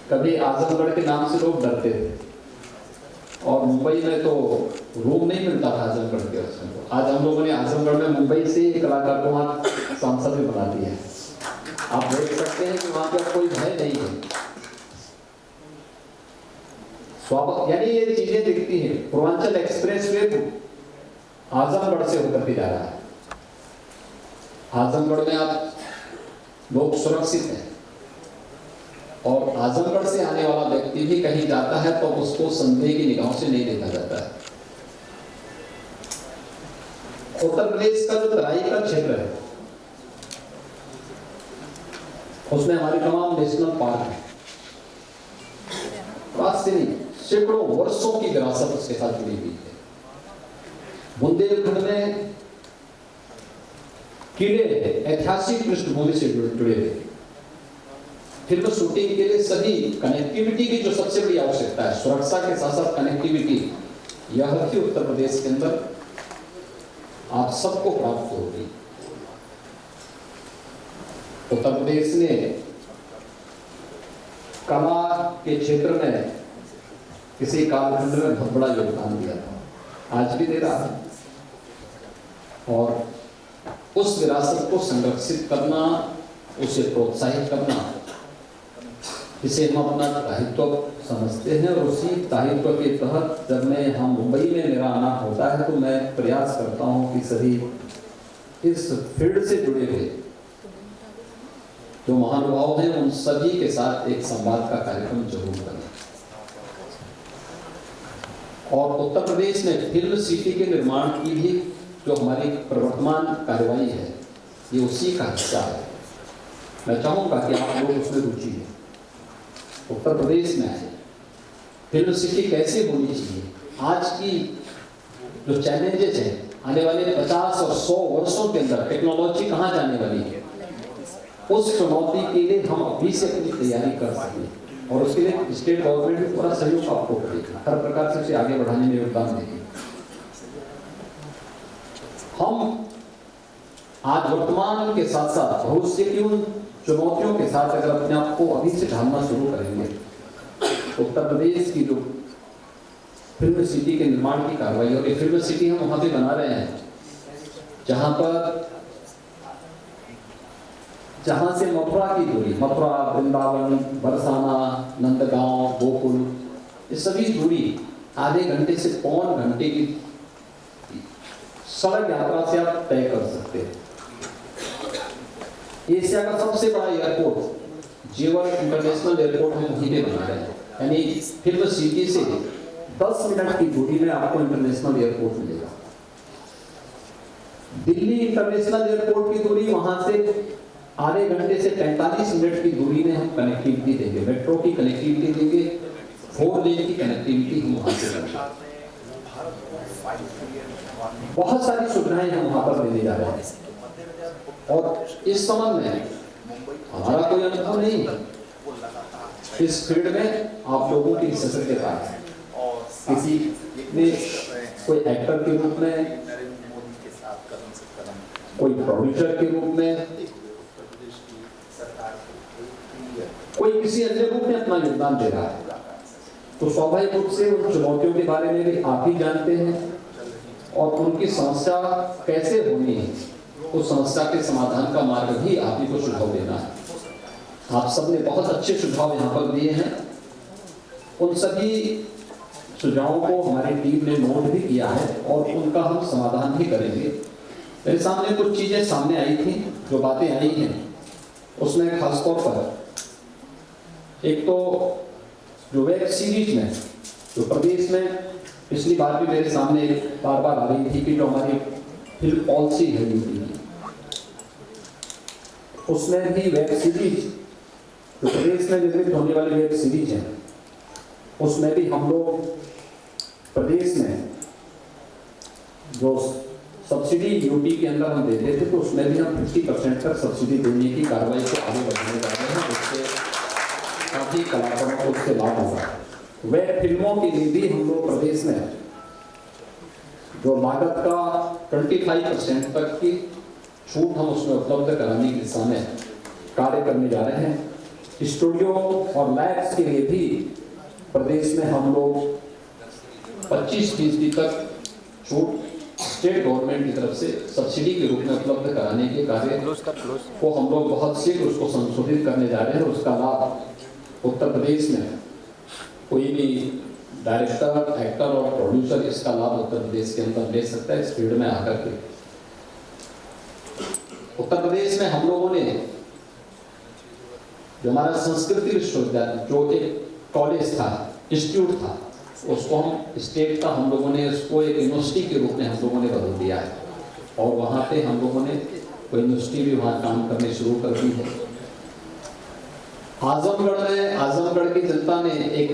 कभी आजमगढ़ के नाम से लोग डरते थे और मुंबई में तो रूम नहीं मिलता था आजमगढ़ के उसमें। तो आज हम लोगों ने आजमगढ़ में मुंबई से एक कलाकार को वहाँ सांसद भी बना दिया है। आप देख सकते हैं कि वहाँ पर कोई भय नहीं है। यानी ये चीजें दिखती हैं। पूर्वांचल एक्सप्रेसवे आजमगढ़ से होकर के जा रहा है। आजमगढ़ में आप लोग सुरक्षित हैं और आजमगढ़ से आने वाला व्यक्ति भी कहीं जाता है तो उसको संदेह की निगाहों से नहीं देखा जाता है। उत्तर प्रदेश का जो तराई का क्षेत्र है उसमें हमारी तमाम नेशनल पार्क है। सैकड़ों वर्षों की विरासत उसके साथ जुड़ी हुई है। बुंदेलखंड में किले ऐतिहासिक पृष्ठभूमि से जुड़े हुए। फिल्म शूटिंग के लिए सभी कनेक्टिविटी की जो सबसे बड़ी आवश्यकता है, सुरक्षा के साथ साथ कनेक्टिविटी, यह भी उत्तर प्रदेश के अंदर आप सबको प्राप्त होगी। उत्तर प्रदेश ने कला के क्षेत्र में किसी कालखंड में बहुत बड़ा योगदान दिया था, आज भी दे रहा है। और उस विरासत को संरक्षित करना, उसे प्रोत्साहित करना, इसे हम अपना दायित्व समझते हैं। और उसी दायित्व के तहत जब मैं यहाँ मुंबई में मेरा आना होता है तो मैं प्रयास करता हूँ कि सभी इस फील्ड से जुड़े हुए जो महानुभाव हैं उन सभी के साथ एक संवाद का कार्यक्रम जरूर करें। और उत्तर प्रदेश में फिल्म सिटी के निर्माण की भी जो हमारी प्रवर्तमान कार्यवाही है ये उसी का हिस्सा है। मैं चाहूँगा कि आप लोग उसमें रुचि है, उत्तर प्रदेश में आए। फिल्म सिटी कैसे होनी चाहिए, आज की जो चैलेंजेस हैं आने वाले 50 और 100 वर्षों के अंदर टेक्नोलॉजी कहाँ जाने वाली है, उस चुनौती के लिए हम अभी से अपनी तैयारी कर सकें। और उसके लिए स्टेट गवर्नमेंट भी पूरा सहयोग आपको करेगा, हर प्रकार से उसे आगे बढ़ाने में योगदान देगी। हम आज वर्तमान के साथ साथ भविष्य की उन चुनौतियों के साथ अगर अपने आप को अभी से ढालना शुरू करेंगे तो उत्तर प्रदेश की जो फिल्म सिटी के निर्माण की कार्रवाई, और ये फिल्म सिटी हम वहां पे बना रहे हैं जहां से मथुरा की दूरी, मथुरा, वृंदावन, बरसाना, नंदगांव, गोकुल, ये सभी दूरी आधे घंटे से पौन घंटे की सड़क यात्रा से आप तय कर सकते हैं। एशिया का सबसे बड़ा एयरपोर्ट जेवर इंटरनेशनल एयरपोर्ट हम वहीं पे बना रहे हैं। यानी फिल्म सिटी से 10 मिनट की दूरी में आपको इंटरनेशनल एयरपोर्ट मिलेगा। दिल्ली इंटरनेशनल एयरपोर्ट की दूरी वहां से आधे घंटे से 45 मिनट की दूरी में हम कनेक्टिविटी देंगे, मेट्रो की कनेक्टिविटी देंगे, 4 लेन की कनेक्टिविटी हम वहां से देंगे। बहुत सारी सुविधाएं हम वहां पर देने जा रहे हैं। और इस संबंध में हमारा कोई अनुभव नहीं है, इस फील्ड में आप लोगों की विशेषज्ञता है। किसी ने कोई एक्टर के रूप में, कोई प्रोड्यूसर के रूप में, कोई किसी अन्य रूप में अपना योगदान दे रहा है, तो स्वाभाविक रूप से उन चुनौतियों के बारे में भी आप ही जानते हैं और उनकी समस्या कैसे होनी है, उस समस्या के समाधान का मार्ग भी आप ही को सुझाव देना है। आप सबने बहुत अच्छे सुझाव यहाँ पर दिए हैं। उन सभी सुझावों को हमारी टीम ने नोट भी किया है और उनका हम समाधान भी करेंगे। मेरे सामने कुछ चीज़ें सामने आई थी, जो बातें आई हैं उसमें खासतौर पर एक तो जो वेब सीरीज में जो प्रदेश में पिछली बार भी मेरे सामने बार बार आ रही थी कि जो हमारी फिल्म पॉलिसी है यूपी की, उसमें भी वेब सीरीज जो प्रदेश में निर्मित होने वाली वेब सीरीज है उसमें भी हम लोग प्रदेश में जो सब्सिडी यूपी के अंदर हम देते थे तो उसमें भी हम 50% तक सब्सिडी देने की कार्रवाई को आगे बढ़ाने जा रहे हैं, जिससे काफ़ी कलाकारों को उससे लाभ होगा। वेब फिल्मों के लिए भी हम लोग प्रदेश में जो लागत का 25% तक की छूट हम उसमें उपलब्ध कराने की दिशा में कार्य करने जा रहे हैं। स्टूडियो और लैब्स के लिए भी प्रदेश में हम लोग 25% तक छूट स्टेट गवर्नमेंट की तरफ से सब्सिडी के रूप में उपलब्ध कराने के कार्य को हम लोग बहुत शीघ्र उसको संशोधित करने जा रहे हैं। उसका लाभ उत्तर प्रदेश में कोई भी डायरेक्टर, एक्टर और प्रोड्यूसर इसका लाभ उत्तर प्रदेश के अंदर ले सकता है इस फील्ड में आकर के। उत्तर प्रदेश में हम लोगों ने जो हमारा संस्कृति विश्वविद्यालय जो एक कॉलेज था, इंस्टीट्यूट था, उसको हम स्टेट का हम लोगों ने उसको एक यूनिवर्सिटी के रूप में हम लोगों ने बदल दिया है और वहाँ पे हम लोगों ने कोई यूनिवर्सिटी भी वहाँ काम करने शुरू कर दी है। आजमगढ़ में आजमगढ़ की जनता ने एक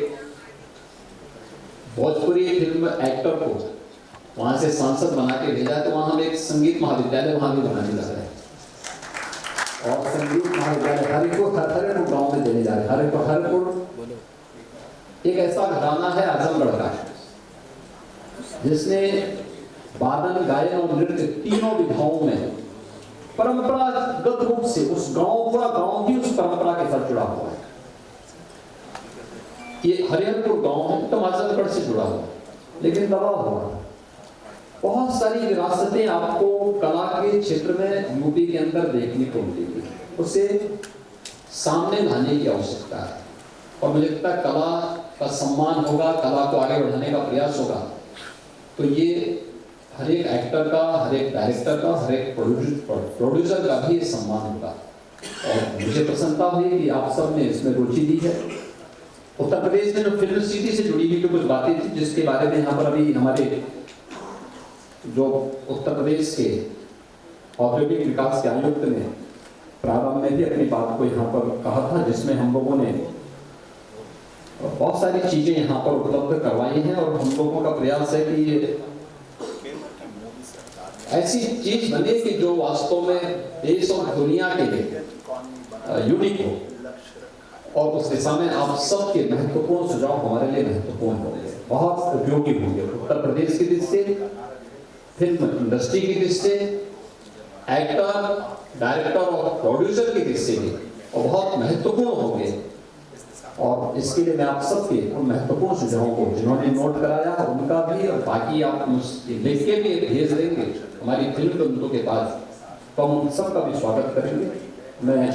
भोजपुरी फिल्म एक्टर को वहाँ से सांसद बना के भेजा, तो वहाँ हम एक संगीत महाविद्यालय वहाँ भी बनाने लग रहे हैं और संगीत महाविद्यालय हरिपुर गाँव में देने जा रहे हैं। हरिपुर एक ऐसा घराना है आजमगढ़ का जिसने वादन, गायन और नृत्य तीनों विधाओं में परंपरागत रूप से उस गांव का गांव भी उस परंपरा के साथ जुड़ा हुआ है। ये हरिहरपुर गांव है तो आजमगढ़ से जुड़ा हुआ, लेकिन दबा हुआ। बहुत सारी विरासतें आपको कला के क्षेत्र में यूपी के अंदर देखने को मिलेगी, उसे सामने लाने की आवश्यकता है और मुझे लगता है कला का सम्मान होगा, कला को आगे बढ़ाने का प्रयास होगा, तो ये हर एक एक्टर का, हर एक डायरेक्टर का, हर एक प्रोड्यूसर का भी सम्मान होगा। और मुझे प्रसन्नता हुई कि आप सब ने इसमें रुचि दी है। उत्तर प्रदेश में जो फिल्म सिटी से जुड़ी हुई कुछ बातें थी जिसके बारे में यहाँ पर अभी हमारे जो उत्तर प्रदेश के औद्योगिक विकास के आयुक्त ने प्रारंभ में भी अपनी बात को यहाँ पर कहा था, जिसमें हम लोगों ने बहुत सारी चीजें यहाँ पर उपलब्ध करवाई हैं और हम लोगों का प्रयास है कि ये ऐसी चीज बने कि जो वास्तव में देश और दुनिया के लिए यूनिक हो और उस दिशा में आप सबके महत्वपूर्ण सुझाव हमारे लिए महत्वपूर्ण होंगे, बहुत उपयोगी होंगे। उत्तर प्रदेश की दृष्टि से, फिल्म इंडस्ट्री की दृष्टि से, एक्टर, डायरेक्टर और प्रोड्यूसर की दृष्टि से भी और बहुत महत्वपूर्ण होंगे। और इसके लिए मैं आप सबके उन महत्वपूर्ण सुझावों को जिन्होंने नोट कराया उनका भी और बाकी आप लिख के भी भेज देंगे हमारी फिल्म बंधुओं के पास, तो हम उन सबका भी स्वागत करेंगे। मैं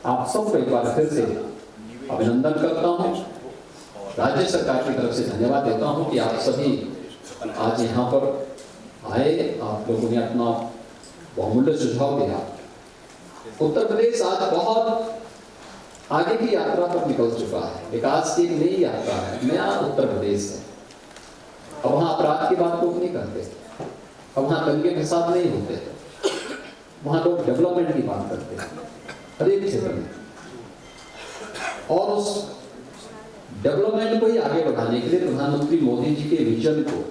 आप सबको एक बार फिर से अभिनंदन करता हूँ, राज्य सरकार की तरफ से धन्यवाद देता हूँ कि आप सभी आज यहाँ पर आए, आप लोगों ने अपना बहुमूल्य सुझाव दिया। उत्तर प्रदेश आज बहुत आगे की यात्रा पर निकल चुका है, विकास की एक नई यात्रा है, नया उत्तर प्रदेश है। अब वहाँ अपराध की बात लोग नहीं करते, अब वहाँ दंगे फसाद नहीं होते, वहाँ लोग डेवलपमेंट की बात करते हैं हर एक क्षेत्र में। और उस डेवलपमेंट को ही आगे बढ़ाने के लिए प्रधानमंत्री मोदी जी के विजन को,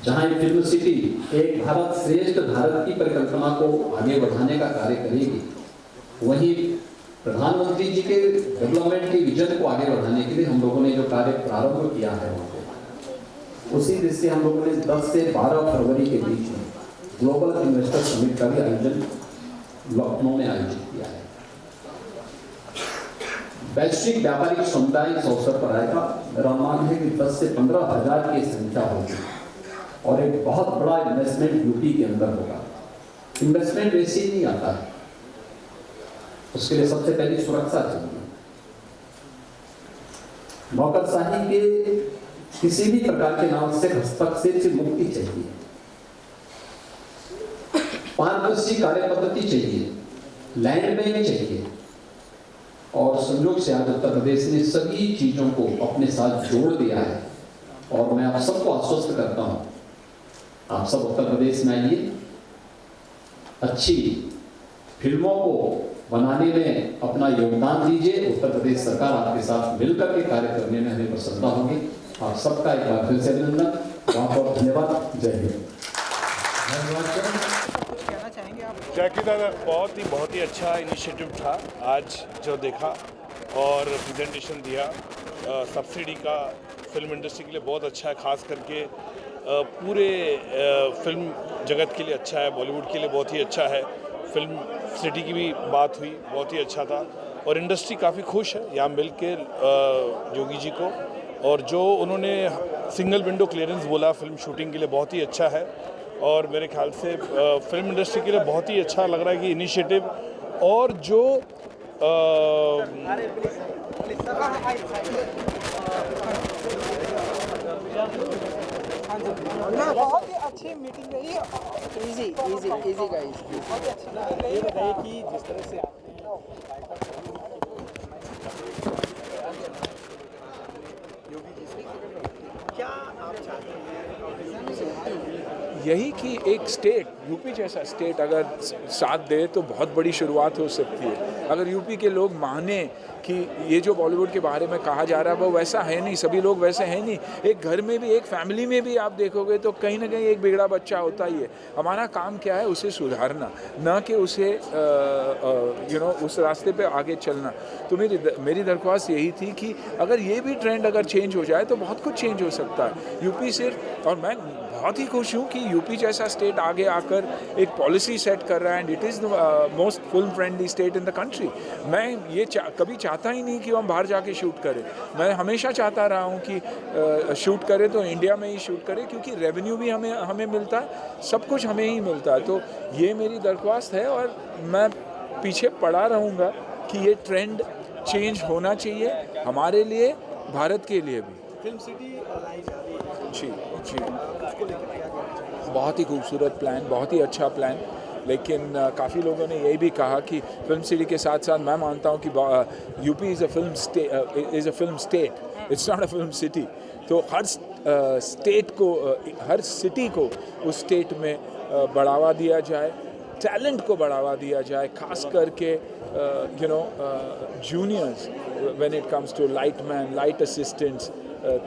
जहाँ ये फिल्म सिटी एक भारत श्रेष्ठ भारत की परिकल्पना को आगे बढ़ाने का कार्य करेगी, वहीं प्रधानमंत्री जी के डेवलपमेंट के विजन को आगे बढ़ाने के लिए हम लोगों ने जो कार्य प्रारंभ किया है वहाँ पे, उसी दृष्टि से हम लोगों ने 10 से 12 फरवरी के बीच में ग्लोबल इन्वेस्टर समिट का भी आयोजन लखनऊ में आयोजित किया है। वैश्विक व्यापारिक समुदाय इस अवसर पर आएगा। मेरा अनुमान है कि 10 से 15 हज़ार की संख्या होगी और एक बहुत बड़ा इन्वेस्टमेंट यूपी के अंदर होगा। इन्वेस्टमेंट वैसे ही नहीं आता है, उसके लिए सबसे पहले सुरक्षा चाहिए। नौकरशाही के किसी भी प्रकार के नाम से हस्तक्षेप से मुक्ति चाहिए, पारदर्शी कार्य पद्धति चाहिए, लैंड बैंक चाहिए, और संयोग से आज उत्तर प्रदेश ने सभी चीजों को अपने साथ जोड़ दिया है। और मैं आप सबको आश्वस्त करता हूं, आप सब उत्तर प्रदेश में आइए, अच्छी फिल्मों को बनाने में अपना योगदान दीजिए। उत्तर प्रदेश सरकार आपके साथ मिलकर के कार्य करने में हमें प्रसन्नता होगी। आप सबका एक बार फिर से अभिनंदन, बहुत बहुत धन्यवाद। जय हिंद। जैकी दादा, बहुत ही अच्छा इनिशिएटिव था आज जो देखा और प्रेजेंटेशन दिया। सब्सिडी का फिल्म इंडस्ट्री के लिए बहुत अच्छा है, खास करके पूरे फिल्म जगत के लिए अच्छा है, बॉलीवुड के लिए बहुत ही अच्छा है। फिल्म सिटी की भी बात हुई, बहुत ही अच्छा था और इंडस्ट्री काफ़ी खुश है यहाँ मिल के योगी जी को। और जो उन्होंने सिंगल विंडो क्लियरेंस बोला फिल्म शूटिंग के लिए, बहुत ही अच्छा है। और मेरे ख्याल से फिल्म इंडस्ट्री के लिए बहुत ही अच्छा लग रहा है कि इनिशिएटिव और जो बहुत ही अच्छी मीटिंग रही। इजी गाइस, ये बताइए कि जिस तरह से क्या आप चाहते हैं यही कि एक स्टेट, यूपी जैसा स्टेट अगर साथ दे तो बहुत बड़ी शुरुआत हो सकती है। अगर यूपी के लोग माने कि ये जो बॉलीवुड के बारे में कहा जा रहा है वो वैसा है नहीं, सभी लोग वैसे हैं नहीं, एक घर में भी, एक फैमिली में भी आप देखोगे तो कहीं ना कहीं एक बिगड़ा बच्चा होता ही है। हमारा काम क्या है, उसे सुधारना, ना कि उसे उस रास्ते पे आगे चलना। तो मेरी दरख्वास्त यही थी कि अगर ये भी ट्रेंड अगर चेंज हो जाए तो बहुत कुछ चेंज हो सकता है। यूपी सिर्फ, और मैं बहुत ही खुश हूँ कि यूपी जैसा स्टेट आगे आकर एक पॉलिसी सेट कर रहा है and it is the most film friendly state in the country. मैं ये कभी चाहता ही नहीं कि हम बाहर जाके शूट करें। मैं हमेशा चाहता रहा हूँ कि शूट करें तो इंडिया में ही शूट करें, क्योंकि रेवेन्यू भी हमें मिलता है, सब कुछ हमें ही मिलता है। तो ये मेरी दरख्वास्त है और मैं पीछे पड़ा रहूँगा कि ये ट्रेंड चेंज होना चाहिए हमारे लिए, भारत के लिए भी। फिल्म सिटी जी जी, बहुत ही खूबसूरत प्लान, बहुत ही अच्छा प्लान। लेकिन काफ़ी लोगों ने यही भी कहा कि फिल्म सिटी के साथ साथ मैं मानता हूँ कि UP is a film state, it's not a film city. तो हर स्टेट को, हर सिटी को उस स्टेट में बढ़ावा दिया जाए, टैलेंट को बढ़ावा दिया जाए, खास करके juniors when it comes to lightman, light assistants,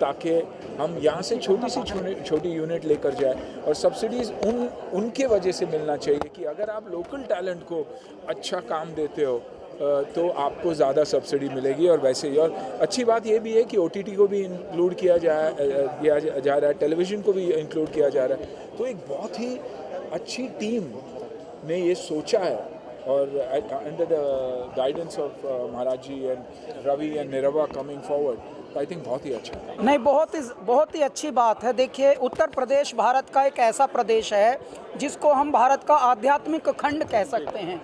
ताकि हम यहाँ से छोटी यूनिट लेकर जाए। और सब्सिडीज़ उनके वजह से मिलना चाहिए कि अगर आप लोकल टैलेंट को अच्छा काम देते हो तो आपको ज़्यादा सब्सिडी मिलेगी। और वैसे ही, और अच्छी बात ये भी है कि OTT को भी इंक्लूड किया जा रहा है, टेलीविज़न को भी इंक्लूड किया जा रहा है। तो एक बहुत ही अच्छी टीम ने ये सोचा है और अंडर द गाइडेंस ऑफ महाराज जी and Ravi and Nirva coming forward, I think बहुत ही अच्छा है। नहीं, बहुत ही अच्छी बात है। देखिए, उत्तर प्रदेश भारत का एक ऐसा प्रदेश है जिसको हम भारत का आध्यात्मिक खंड कह सकते हैं।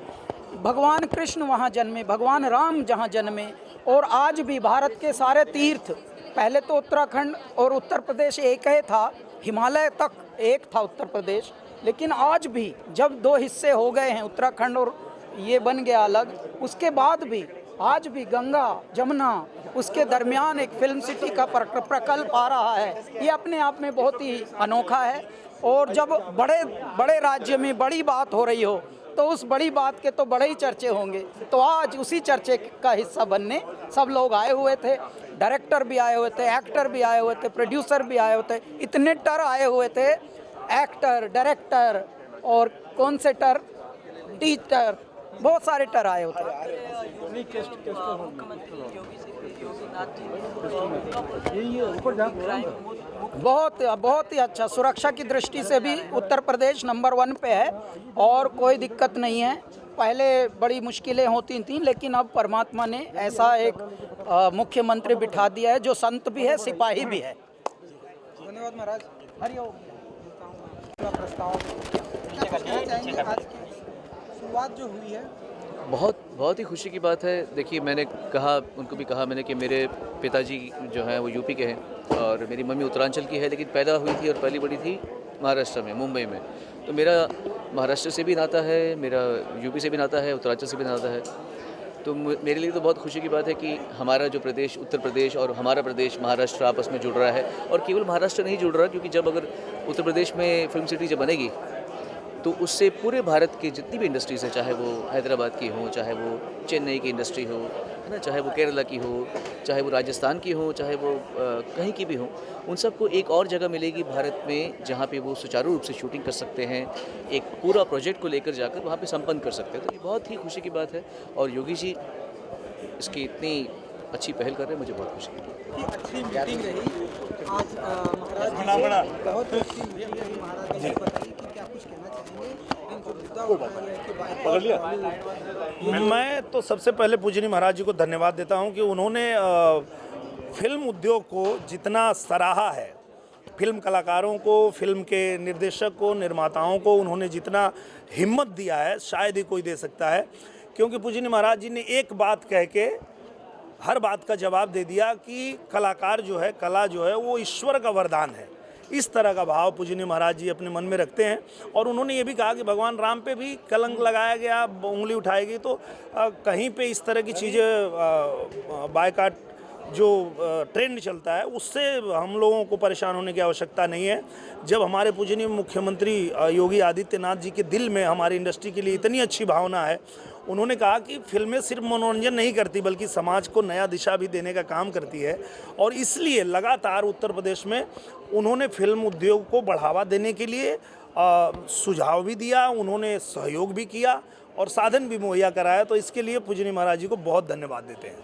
भगवान कृष्ण वहाँ जन्मे, भगवान राम जहाँ जन्मे, और आज भी भारत के सारे तीर्थ, पहले तो उत्तराखंड और उत्तर प्रदेश एक ही था, हिमालय तक एक था उत्तर प्रदेश, लेकिन आज भी जब दो हिस्से हो गए हैं, उत्तराखंड और ये बन गया अलग, उसके बाद भी आज भी गंगा जमुना उसके दरमियान एक फिल्म सिटी का प्रकल्प आ रहा है। ये अपने आप में बहुत ही अनोखा है। और जब बड़े राज्य में बड़ी बात हो रही हो तो उस बड़ी बात के तो बड़े ही चर्चे होंगे। तो आज उसी चर्चे का हिस्सा बनने सब लोग आए हुए थे, डायरेक्टर भी आए हुए थे, एक्टर भी आए हुए थे, प्रोड्यूसर भी आए हुए थे, इतने टर आए हुए थे, एक्टर, डायरेक्टर और कौन से टर, टीचर, बहुत सारे टर आए होते हैं। बहुत ही अच्छा, सुरक्षा की दृष्टि से भी उत्तर प्रदेश नंबर 1 पे है और कोई दिक्कत नहीं है। पहले बड़ी मुश्किलें होती थीं, लेकिन अब परमात्मा ने ऐसा एक मुख्यमंत्री बिठा दिया है जो संत भी है, सिपाही भी है। धन्यवाद महाराज। हरिओम। प्रस्ताव आज की शुरुआत जो हुई है बहुत ही खुशी की बात है। देखिए, मैंने कहा, उनको भी कहा मैंने कि मेरे पिताजी जो हैं वो यूपी के हैं और मेरी मम्मी उत्तरांचल की है, लेकिन पैदा हुई थी और पली बड़ी थी महाराष्ट्र में, मुंबई में। तो मेरा महाराष्ट्र से भी नाता है, मेरा यूपी से भी नाता है, उत्तरांचल से भी नाता है। तो मेरे लिए तो बहुत खुशी की बात है कि हमारा जो प्रदेश उत्तर प्रदेश और हमारा प्रदेश महाराष्ट्र आपस में जुड़ रहा है। और केवल महाराष्ट्र नहीं जुड़ रहा, क्योंकि जब अगर उत्तर प्रदेश में फिल्म सिटी जब बनेगी तो उससे पूरे भारत की जितनी भी इंडस्ट्रीज़ हैं, चाहे वो हैदराबाद की हो, चाहे वो चेन्नई की इंडस्ट्री हो, है ना, चाहे वो केरला की हो, चाहे वो राजस्थान की हो, चाहे वो कहीं की भी हो, उन सबको एक और जगह मिलेगी भारत में जहाँ पे वो सुचारू रूप से शूटिंग कर सकते हैं, एक पूरा प्रोजेक्ट को लेकर जाकर वहाँ पे संपन्न कर सकते हैं। तो ये बहुत ही खुशी की बात है और योगी जी इसकी इतनी अच्छी पहल कर रहे हैं, मुझे बहुत खुशी है। अच्छी मीटिंग रही आज महाराज जी, बहुत अच्छी मीटिंग रही महाराज जी से बताइए कि क्या कुछ कहना चाहेंगे इन जो मुद्दा उठाया है कि मैं तो सबसे पहले पूजनीय महाराज जी को धन्यवाद देता हूं कि उन्होंने फिल्म उद्योग को जितना सराहा है, फिल्म कलाकारों को, फिल्म के निर्देशक को, निर्माताओं को उन्होंने जितना हिम्मत दिया है शायद ही कोई दे सकता है। क्योंकि पूजनीय महाराज जी ने एक बात कह के हर बात का जवाब दे दिया कि कलाकार जो है, कला जो है वो ईश्वर का वरदान है। इस तरह का भाव पूजनीय महाराज जी अपने मन में रखते हैं। और उन्होंने ये भी कहा कि भगवान राम पे भी कलंक लगाया गया, उंगली उठाई गई, तो कहीं पे इस तरह की चीज़ें बायकाट जो ट्रेंड चलता है उससे हम लोगों को परेशान होने की आवश्यकता नहीं है। जब हमारे पूजनीय मुख्यमंत्री योगी आदित्यनाथ जी के दिल में हमारी इंडस्ट्री के लिए इतनी अच्छी भावना है, उन्होंने कहा कि फिल्में सिर्फ मनोरंजन नहीं करती बल्कि समाज को नया दिशा भी देने का काम करती है। और इसलिए लगातार उत्तर प्रदेश में उन्होंने फिल्म उद्योग को बढ़ावा देने के लिए सुझाव भी दिया, उन्होंने सहयोग भी किया और साधन भी मुहैया कराया। तो इसके लिए पूजनीय महाराज जी को बहुत धन्यवाद देते हैं।